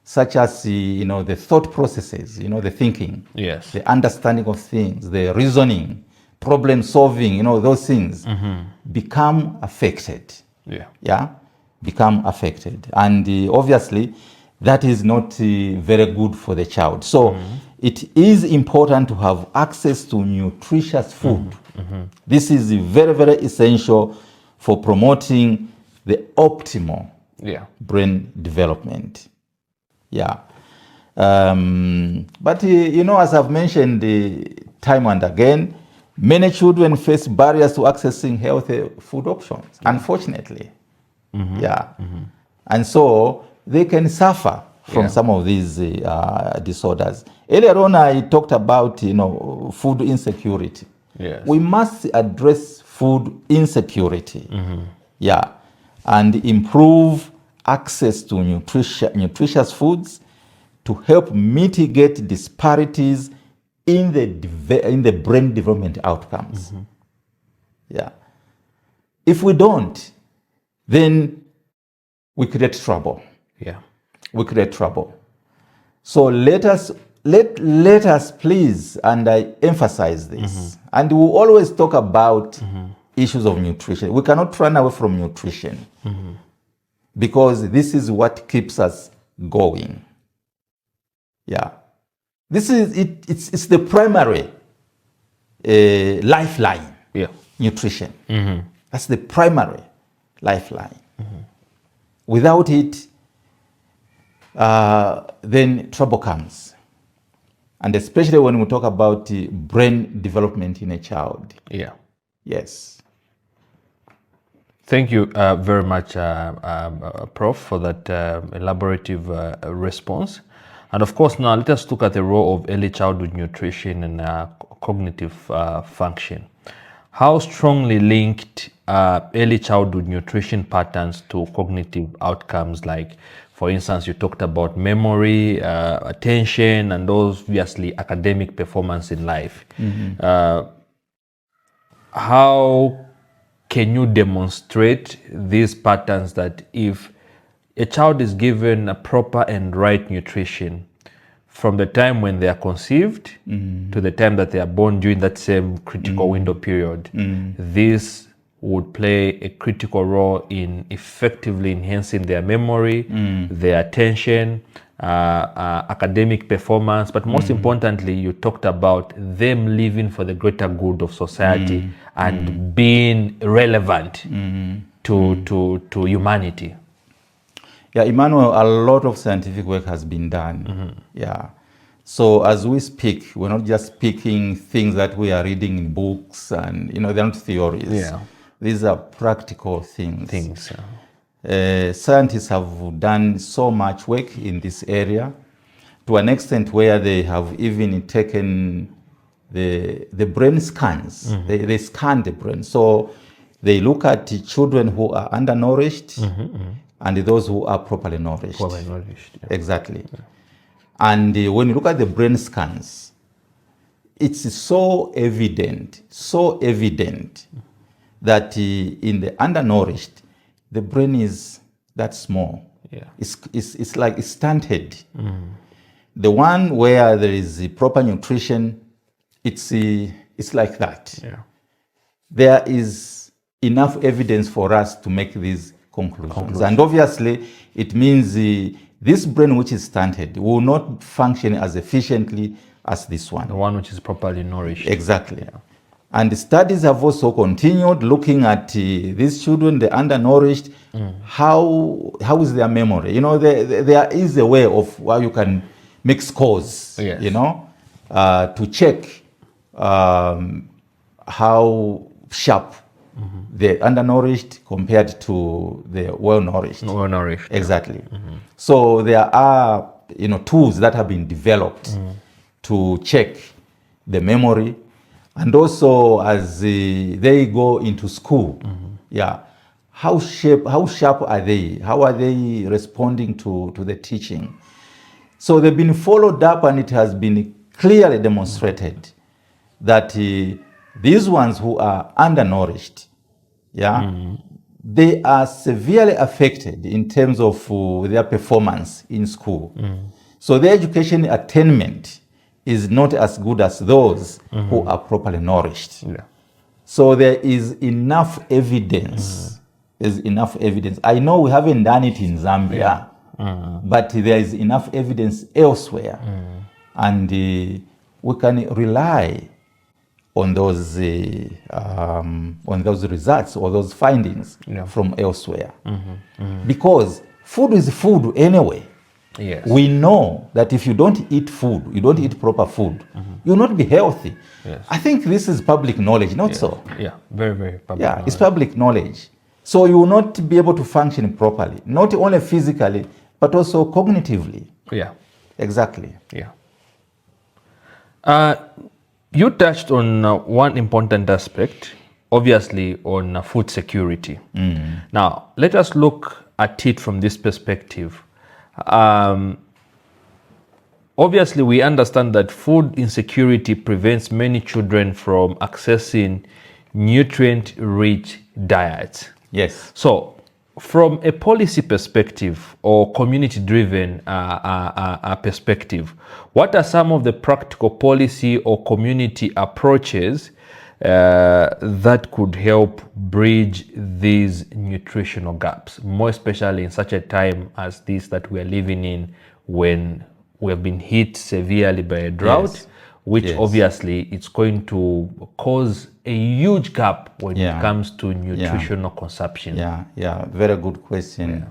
such as the thought processes, the thinking, the understanding of things, the reasoning, problem solving, those things become affected. Become affected. And obviously, that is not very good for the child. So it is important to have access to nutritious food. This is very, very essential for promoting the optimal brain development. But as I've mentioned time and again, many children face barriers to accessing healthy food options, unfortunately. And so they can suffer from some of these disorders. Earlier on, I talked about food insecurity. We must address food insecurity. And improve access to nutritious foods to help mitigate disparities in the brain development outcomes. If we don't, then we create trouble. We create trouble. So let us please, and I emphasize this, and we always talk about issues of nutrition. We cannot run away from nutrition because this is what keeps us going. This is it. It's the primary lifeline. Nutrition. That's the primary lifeline. Without it, then trouble comes. And especially when we talk about brain development in a child. Yes. Thank you very much, Prof, for that elaborative response. And of course, now let us look at the role of early childhood nutrition and cognitive function. How strongly linked early childhood nutrition patterns to cognitive outcomes? Like, for instance, you talked about memory, attention, and obviously academic performance in life. How can you demonstrate these patterns that if a child is given a proper and right nutrition from the time when they are conceived to the time that they are born during that same critical window period, this would play a critical role in effectively enhancing their memory, their attention, academic performance, but most importantly, you talked about them living for the greater good of society and being relevant to humanity. Emmanuel, a lot of scientific work has been done. So as we speak, we're not just speaking things that we are reading in books and, they're not theories. These are practical things. Scientists have done so much work in this area to an extent where they have even taken the brain scans. They scan the brain. So they look at children who are undernourished and those who are properly nourished. Exactly. And when you look at the brain scans, it's so evident that in the undernourished, the brain is that small. It's like it's stunted. The one where there is proper nutrition, it's like that. There is enough evidence for us to make these conclusions. And obviously, it means this brain which is stunted will not function as efficiently as this one. The one which is properly nourished. Exactly. And the studies have also continued looking at these children, the undernourished, how is their memory? You know, there is a way of how you can make scores, Yes. you know, to check how sharp the undernourished compared to the well-nourished. Well-nourished. Exactly. So there are, you know, tools that have been developed to check the memory, and also as they go into school, how sharp are they? How are they responding to the teaching? So they've been followed up, and it has been clearly demonstrated that these ones who are undernourished, they are severely affected in terms of their performance in school. So their education attainment is not as good as those who are properly nourished. Yeah. So there is enough evidence. There's enough evidence. I know we haven't done it in Zambia, but there is enough evidence elsewhere, and we can rely on those results or those findings from elsewhere, because food is food anyway. Yes. We know that if you don't eat food, you don't eat proper food, you'll not be healthy. Yes. I think this is public knowledge, not so? Yeah, very, very public. Yeah, it's public knowledge. So you will not be able to function properly, not only physically, but also cognitively. Yeah. Exactly. Yeah. You touched on one important aspect, obviously on food security. Now, let us look at it from this perspective. Obviously, we understand that food insecurity prevents many children from accessing nutrient-rich diets. Yes. So, from a policy perspective or community-driven perspective, what are some of the practical policy or community approaches that could help bridge these nutritional gaps, more especially in such a time as this that we are living in, when we have been hit severely by a drought, which obviously it's going to cause a huge gap when it comes to nutritional consumption? Yeah, very good question.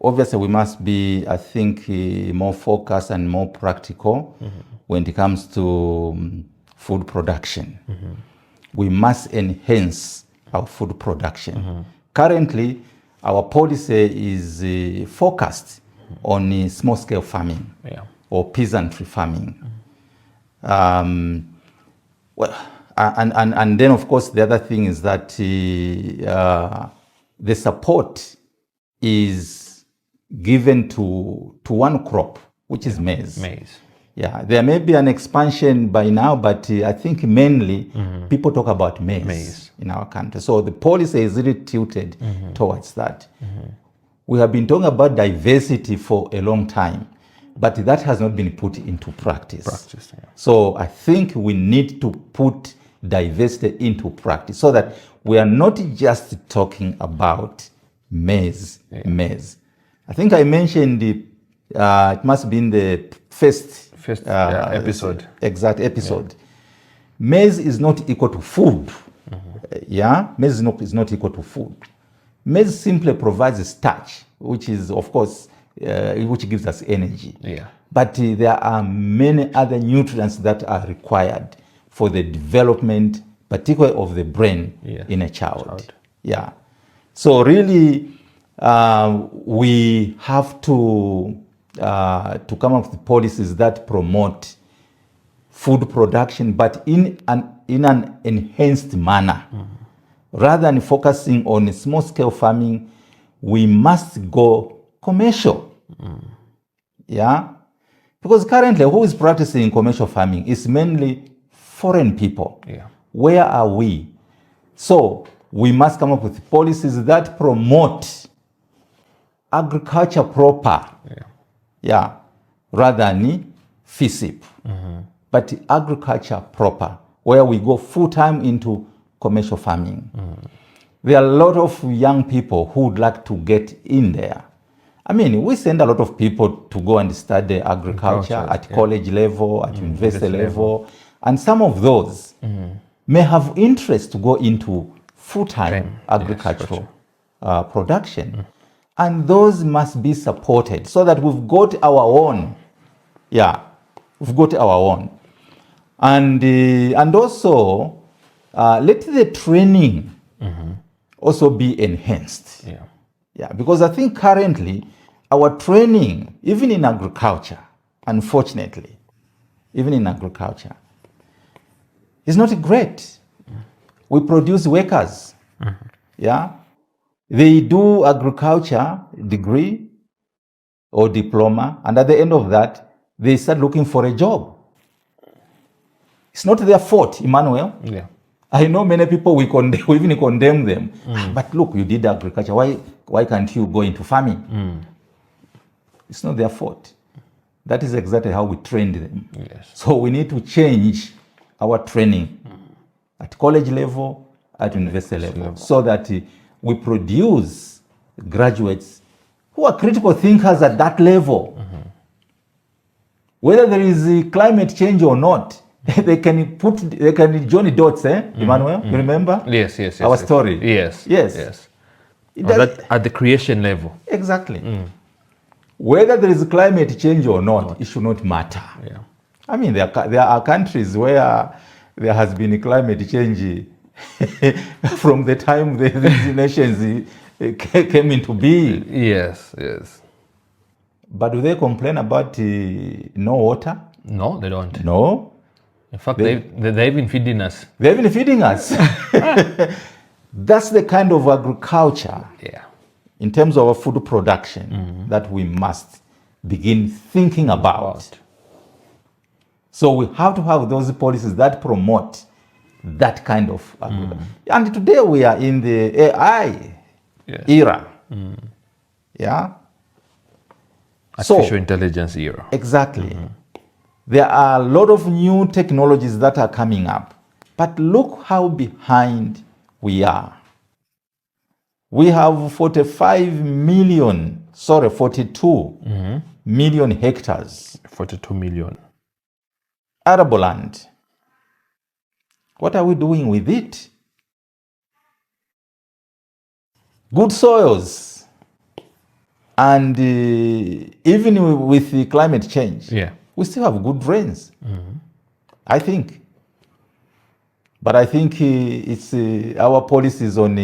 Obviously, we must be, I think, more focused and more practical when it comes to food production. We must enhance our food production. Currently, our policy is focused on small-scale farming or peasantry farming. Well, and then, of course, the other thing is that the support is given to one crop, which is maize. Yeah, there may be an expansion by now, but I think mainly people talk about maize in our country. So the policy is really tilted towards that. We have been talking about diversity for a long time, but that has not been put into practice. So I think we need to put diversity into practice so that we are not just talking about maize. I think I mentioned it must be in the first episode. Exact episode. Maize is not equal to food. Maize is not equal to food. Maize simply provides a starch, which is, of course, which gives us energy. But there are many other nutrients that are required for the development, particularly of the brain in a child. So really, we have to come up with policies that promote food production, but in an enhanced manner. Rather than focusing on small-scale farming, we must go commercial. Because currently, who is practicing commercial farming is mainly foreign people. Where are we? So we must come up with policies that promote agriculture proper. Rather than FISIP, but agriculture proper, where we go full-time into commercial farming. There are a lot of young people who would like to get in there. I mean, we send a lot of people to go and study agriculture at college level, at university level, and some of those may have interest to go into full-time Time. agricultural production. And those must be supported so that we've got our own. Yeah, we've got our own. And also, let the training also be enhanced. Yeah, because I think currently our training, even in agriculture, unfortunately, even in agriculture, is not great. We produce workers. Yeah, they do agriculture degree or diploma, and at the end of that, they start looking for a job. It's not their fault, Emmanuel. Yeah. I know many people, we even condemn them. But look, you did agriculture. Why can't you go into farming? It's not their fault. That is exactly how we trained them. Yes. So we need to change our training at college level, at university level, so that we produce graduates who are critical thinkers at that level. Whether there is climate change or not, they can join dots, Emmanuel? You remember? Yes. Our story. Yes. At the creation level. Exactly. Whether there is climate change or not, it should not matter. Yeah. I mean, there are countries where there has been climate change from the time these nations came into being. Yes. But do they complain about no water? No, they don't. No. In fact, they've been feeding us. They've been feeding us. That's the kind of agriculture, in terms of food production, that we must begin thinking about. So we have to have those policies that promote that kind of agriculture. And today we are in the AI era. Yeah. Artificial intelligence era. Exactly. There are a lot of new technologies that are coming up. But look how behind we are. We have 42 million hectares. 42 million. Arable land. What are we doing with it? Good soils. And even with the climate change, we still have good rains, I think. But I think it's our policies on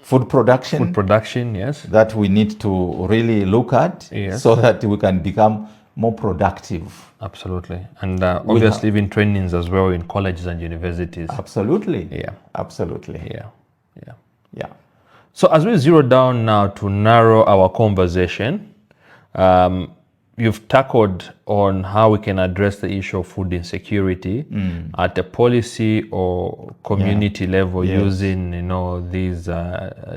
food production. Food production, yes. That we need to really look at, so that we can become more productive. Absolutely. And obviously even trainings as well in colleges and universities. Absolutely. Yeah. Absolutely. Yeah. So as we zero down now to narrow our conversation, you've tackled on how we can address the issue of food insecurity at a policy or community level, using these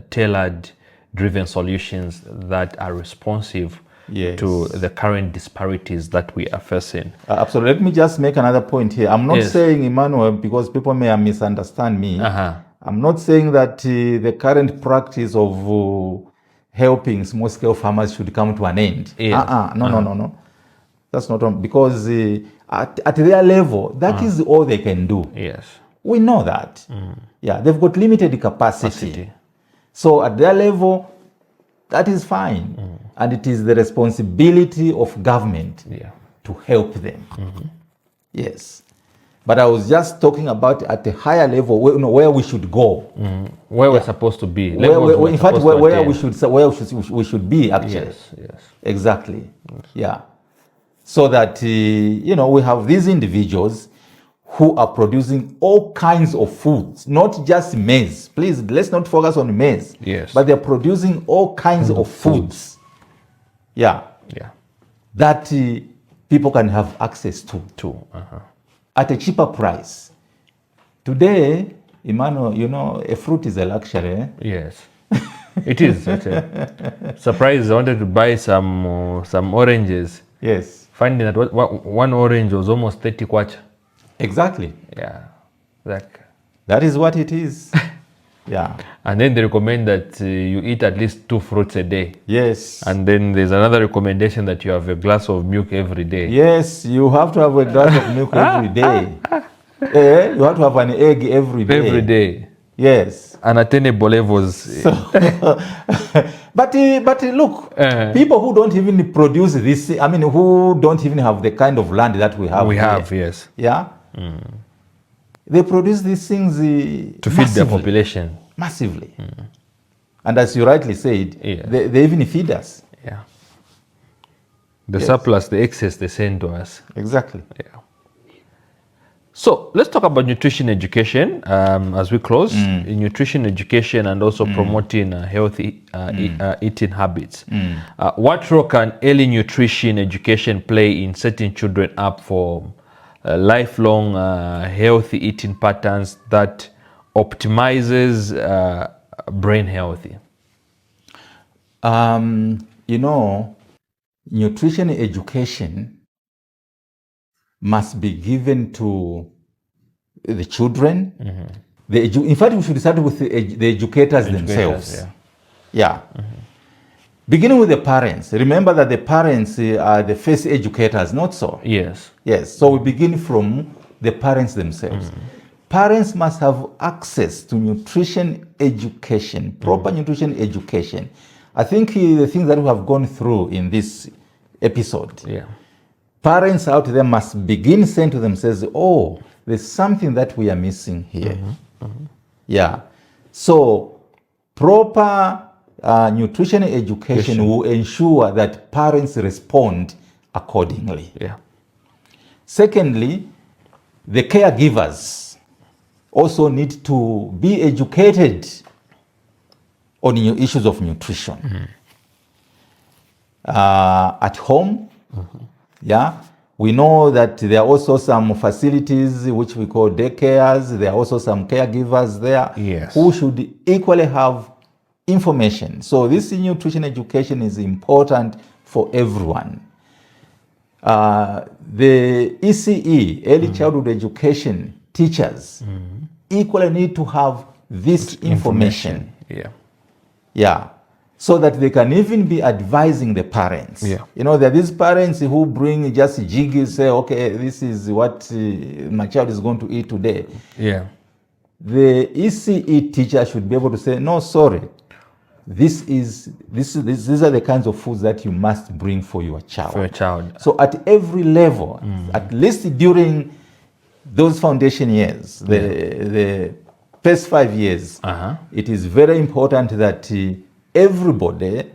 tailored driven solutions that are responsive to the current disparities that we are facing. Absolutely. Let me just make another point here. I'm not saying, Emmanuel, because people may misunderstand me. I'm not saying that the current practice of helping small-scale farmers should come to an end. No. That's not wrong. Because at their level, that is all they can do. Yes. We know that. Yeah, they've got limited capacity. So at their level, that is fine. And it is the responsibility of government to help them. Yes. But I was just talking about at a higher level, where we should go, where we're supposed to be. In fact, where we should be actually. Yes. Exactly. Yeah. So that we have these individuals who are producing all kinds of foods, not just maize. Please, let's not focus on maize. Yes. But they're producing all kinds of foods. Yeah. That people can have access to. At a cheaper price. Today, Emmanuel, a fruit is a luxury. Yes, it is. Surprised, I wanted to buy some oranges. Yes. Finding that one orange was almost 30 kwacha. Exactly. Yeah. That is what it is. Yeah. And then they recommend that you eat at least 2 fruits a day. Yes. And then there's another recommendation that you have a glass of milk every day. Yes, you have to have a glass of milk every day. You have to have an egg every day. Every day. Yes. Unattainable levels. So, but look, people who don't even produce this, I mean, who don't even have the kind of land that we have. We here, have, yes. Yeah. They produce these things to feed their population. Massively. And as you rightly said, they even feed us. Yeah. The surplus, the excess they send to us. Exactly. Yeah. So let's talk about nutrition education as we close. In nutrition education and also promoting healthy eating habits. What role can early nutrition education play in setting children up for lifelong healthy eating patterns that optimizes brain healthy? You know, nutrition education must be given to the children. In fact, we should start with the educators themselves. Yeah. Beginning with the parents. Remember that the parents are the first educators, not so? Yes. Yes. So we begin from the parents themselves. Parents must have access to nutrition education, proper nutrition education. I think the things that we have gone through in this episode, parents out there must begin saying to themselves, oh, there's something that we are missing here. Yeah. So proper nutrition education will ensure that parents respond accordingly. Yeah. Secondly, the caregivers also need to be educated on issues of nutrition. At home, we know that there are also some facilities which we call daycares. There are also some caregivers there who should equally have information. So this nutrition education is important for everyone. The ECE, early childhood education teachers, equally need to have this information. Yeah. So that they can even be advising the parents. You know, there are these parents who bring just jiggies, say, okay, this is what my child is going to eat today. The ECE teacher should be able to say, no, sorry, these are the kinds of foods that you must bring for your child. So at every level, at least during those foundation years, the first 5 years, it is very important that everybody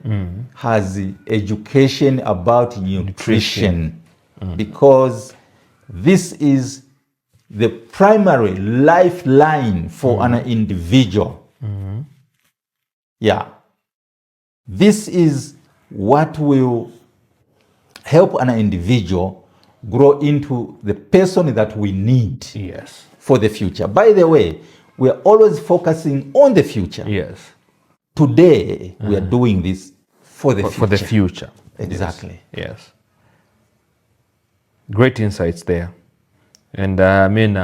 has education about nutrition, because this is the primary lifeline for an individual. This is what will help an individual grow into the person that we need for the future. By the way, we are always focusing on the future. Today, we are doing this for the future. For the future. Exactly. Yes. Great insights there. And I mean,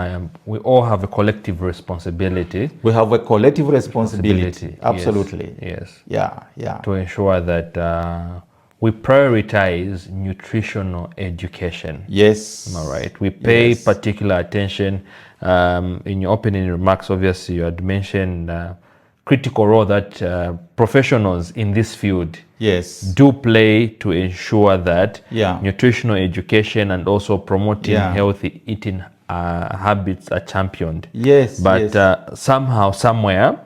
we all have a collective responsibility. We have a collective responsibility. Absolutely. Yes. Yeah. To ensure that we prioritize nutritional education. Yes. All right. We pay particular attention. In your opening remarks, obviously, you had mentioned critical role that professionals in this field do play to ensure that nutritional education and also promoting healthy eating habits are championed. But somehow, somewhere,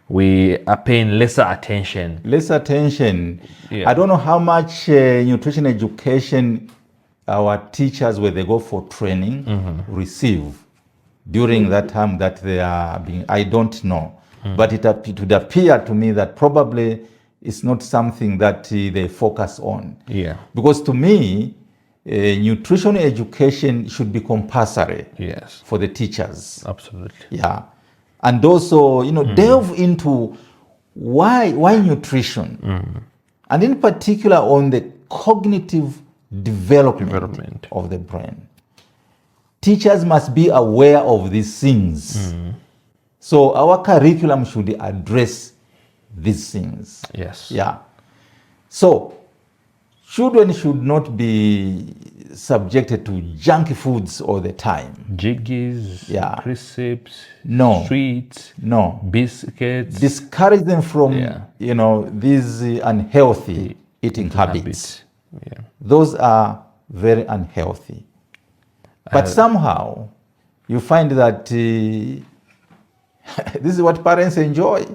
we are paying lesser attention. I don't know how much nutrition education our teachers, when they go for training, receive during that time that they are being, I don't know. But it would appear to me that probably it's not something that they focus on. Because to me, nutrition education should be compulsory for the teachers. Absolutely. And also, delve into why nutrition, and in particular on the cognitive development of the brain. Teachers must be aware of these things. So our curriculum should address these things. Yes. Yeah. So children should not be subjected to junk foods all the time. Jiggies, Yeah. crisps, No. sweets, No. biscuits. Discourage them from, Yeah. these unhealthy eating habits. Yeah. Those are very unhealthy. But somehow you find that this is what parents enjoy.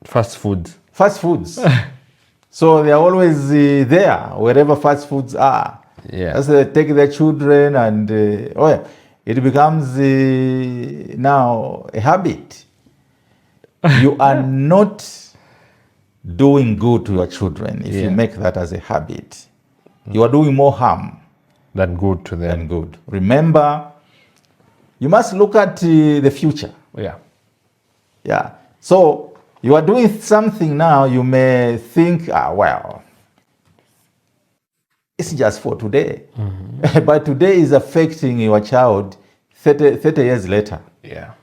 Fast food. Fast foods. So they are always there, wherever fast foods are. Yeah. As they take their children and it becomes now a habit. You are not doing good to your children if you make that as a habit. You are doing more harm Than good to them. than good. Remember, you must look at the future. Yeah. Yeah. So you are doing something now, you may think, well, it's just for today. But today is affecting your child 30 years later. Yeah.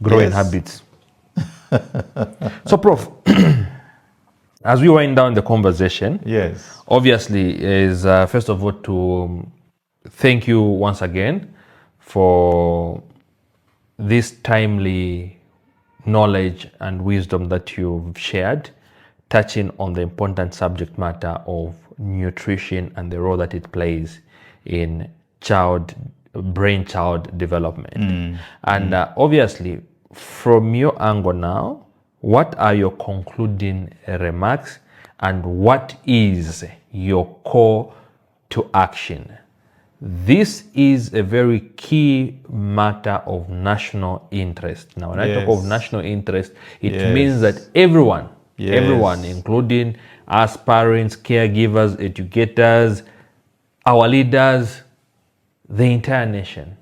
Growing Yes. habits. So, Prof, as we wind down the conversation, Yes. obviously is first of all to thank you once again for this timely knowledge and wisdom that you've shared, touching on the important subject matter of nutrition and the role that it plays in brain-child development. And obviously, from your angle now, what are your concluding remarks and what is your call to action? This is a very key matter of national interest. Now, when I talk of Yes. national interest, it Yes. means that everyone, Yes. including us parents, caregivers, educators, our leaders, the entire nation,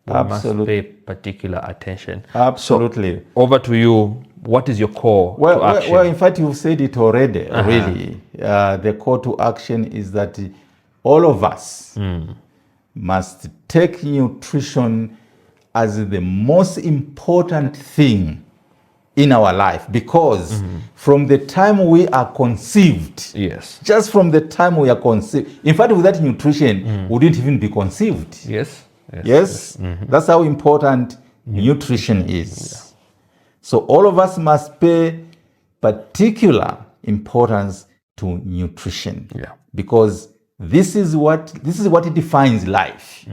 we must Absolutely. pay particular attention. Absolutely. So, over to you. What is your call Well, to action? well, in fact, you've said it already, really. The call to action is that all of us must take nutrition as the most important thing in our life, because from the time we are conceived, Yes. just from the time we are conceived, in fact, without nutrition, we wouldn't even be conceived. Yes. Yes, that's how important nutrition is. So all of us must pay particular importance to nutrition, Yeah. because this is what defines life.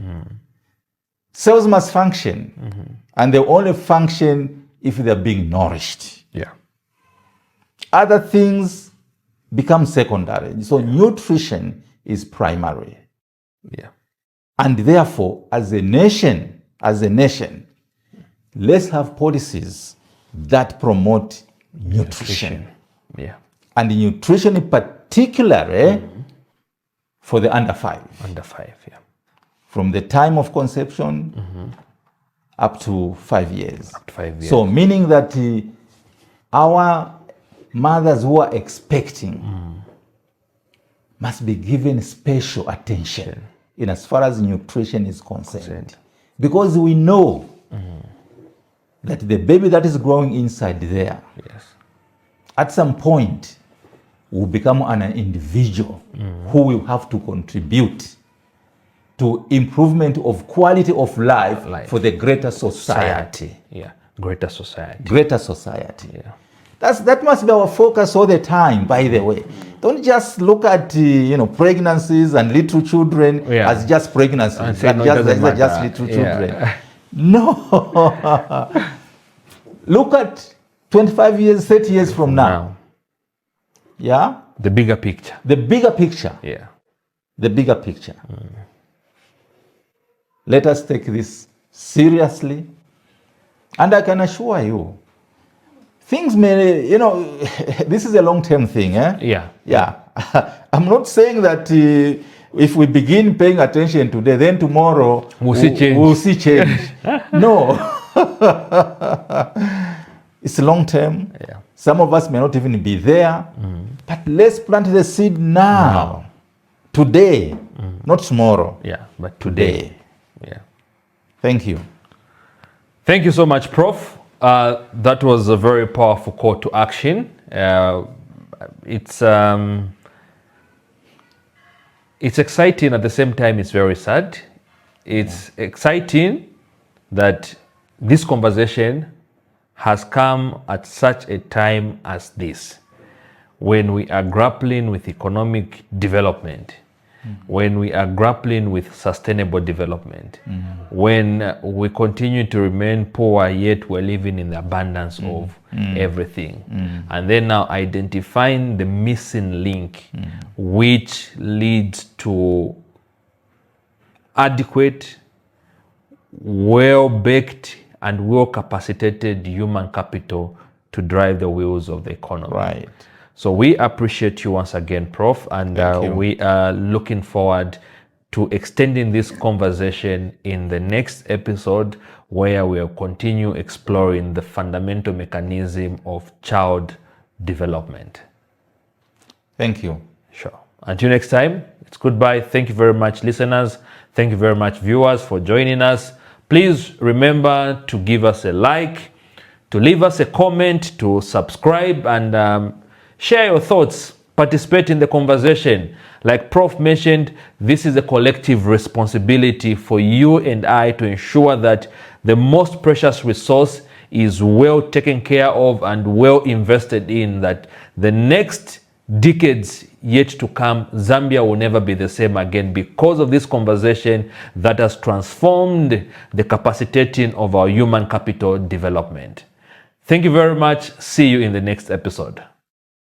Cells must function, and they only function if they're being nourished. Yeah. Other things become secondary. So nutrition is primary. Yeah. And therefore, as a nation, let's have policies that promote nutrition. Yeah. And nutrition in particular for the under 5. Under 5. Yeah. From the time of conception up to 5 years. Up to 5 years. So meaning that our mothers who are expecting must be given special attention in as far as nutrition is concerned. Because we know that the baby that is growing inside there, Yes. at some point, will become an individual who will have to contribute to improvement of quality of life for the greater society. Yeah. Greater society. Greater society. Yeah. That must be our focus all the time, by the way. Don't just look at pregnancies and little children as just pregnancies, And say, no, it just doesn't matter. little children. No. Look at 25 years, 30 years from now. Yeah? The bigger picture. The bigger picture. Yeah. The bigger picture. Let us take this seriously. And I can assure you, things may, this is a long-term thing. Yeah. Yeah. I'm not saying that if we begin paying attention today, then tomorrow We'll see change. We'll see change. No. It's long-term. Yeah. Some of us may not even be there. But let's plant the seed now. Today. Not tomorrow. Yeah. But today. Yeah. Thank you. Thank you so much, Prof. That was a very powerful call to action. It's exciting, at the same time it's very sad. It's exciting that this conversation has come at such a time as this, when we are grappling with economic development, when we are grappling with sustainable development, when we continue to remain poor yet we're living in the abundance of everything, and then now identifying the missing link which leads to adequate, well-baked and well-capacitated human capital to drive the wheels of the economy. Right. So we appreciate you once again, Prof, and we are looking forward to extending this conversation in the next episode, where we'll continue exploring the fundamental mechanism of child development. Thank you. Sure. Until next time, it's goodbye. Thank you very much, listeners. Thank you very much, viewers, for joining us. Please remember to give us a like, to leave us a comment, to subscribe, and share your thoughts. Participate in the conversation. Like Prof mentioned, this is a collective responsibility for you and I to ensure that the most precious resource is well taken care of and well invested in, that the next decades yet to come, Zambia will never be the same again, because of this conversation that has transformed the capacitating of our human capital development. Thank you very much. See you in the next episode.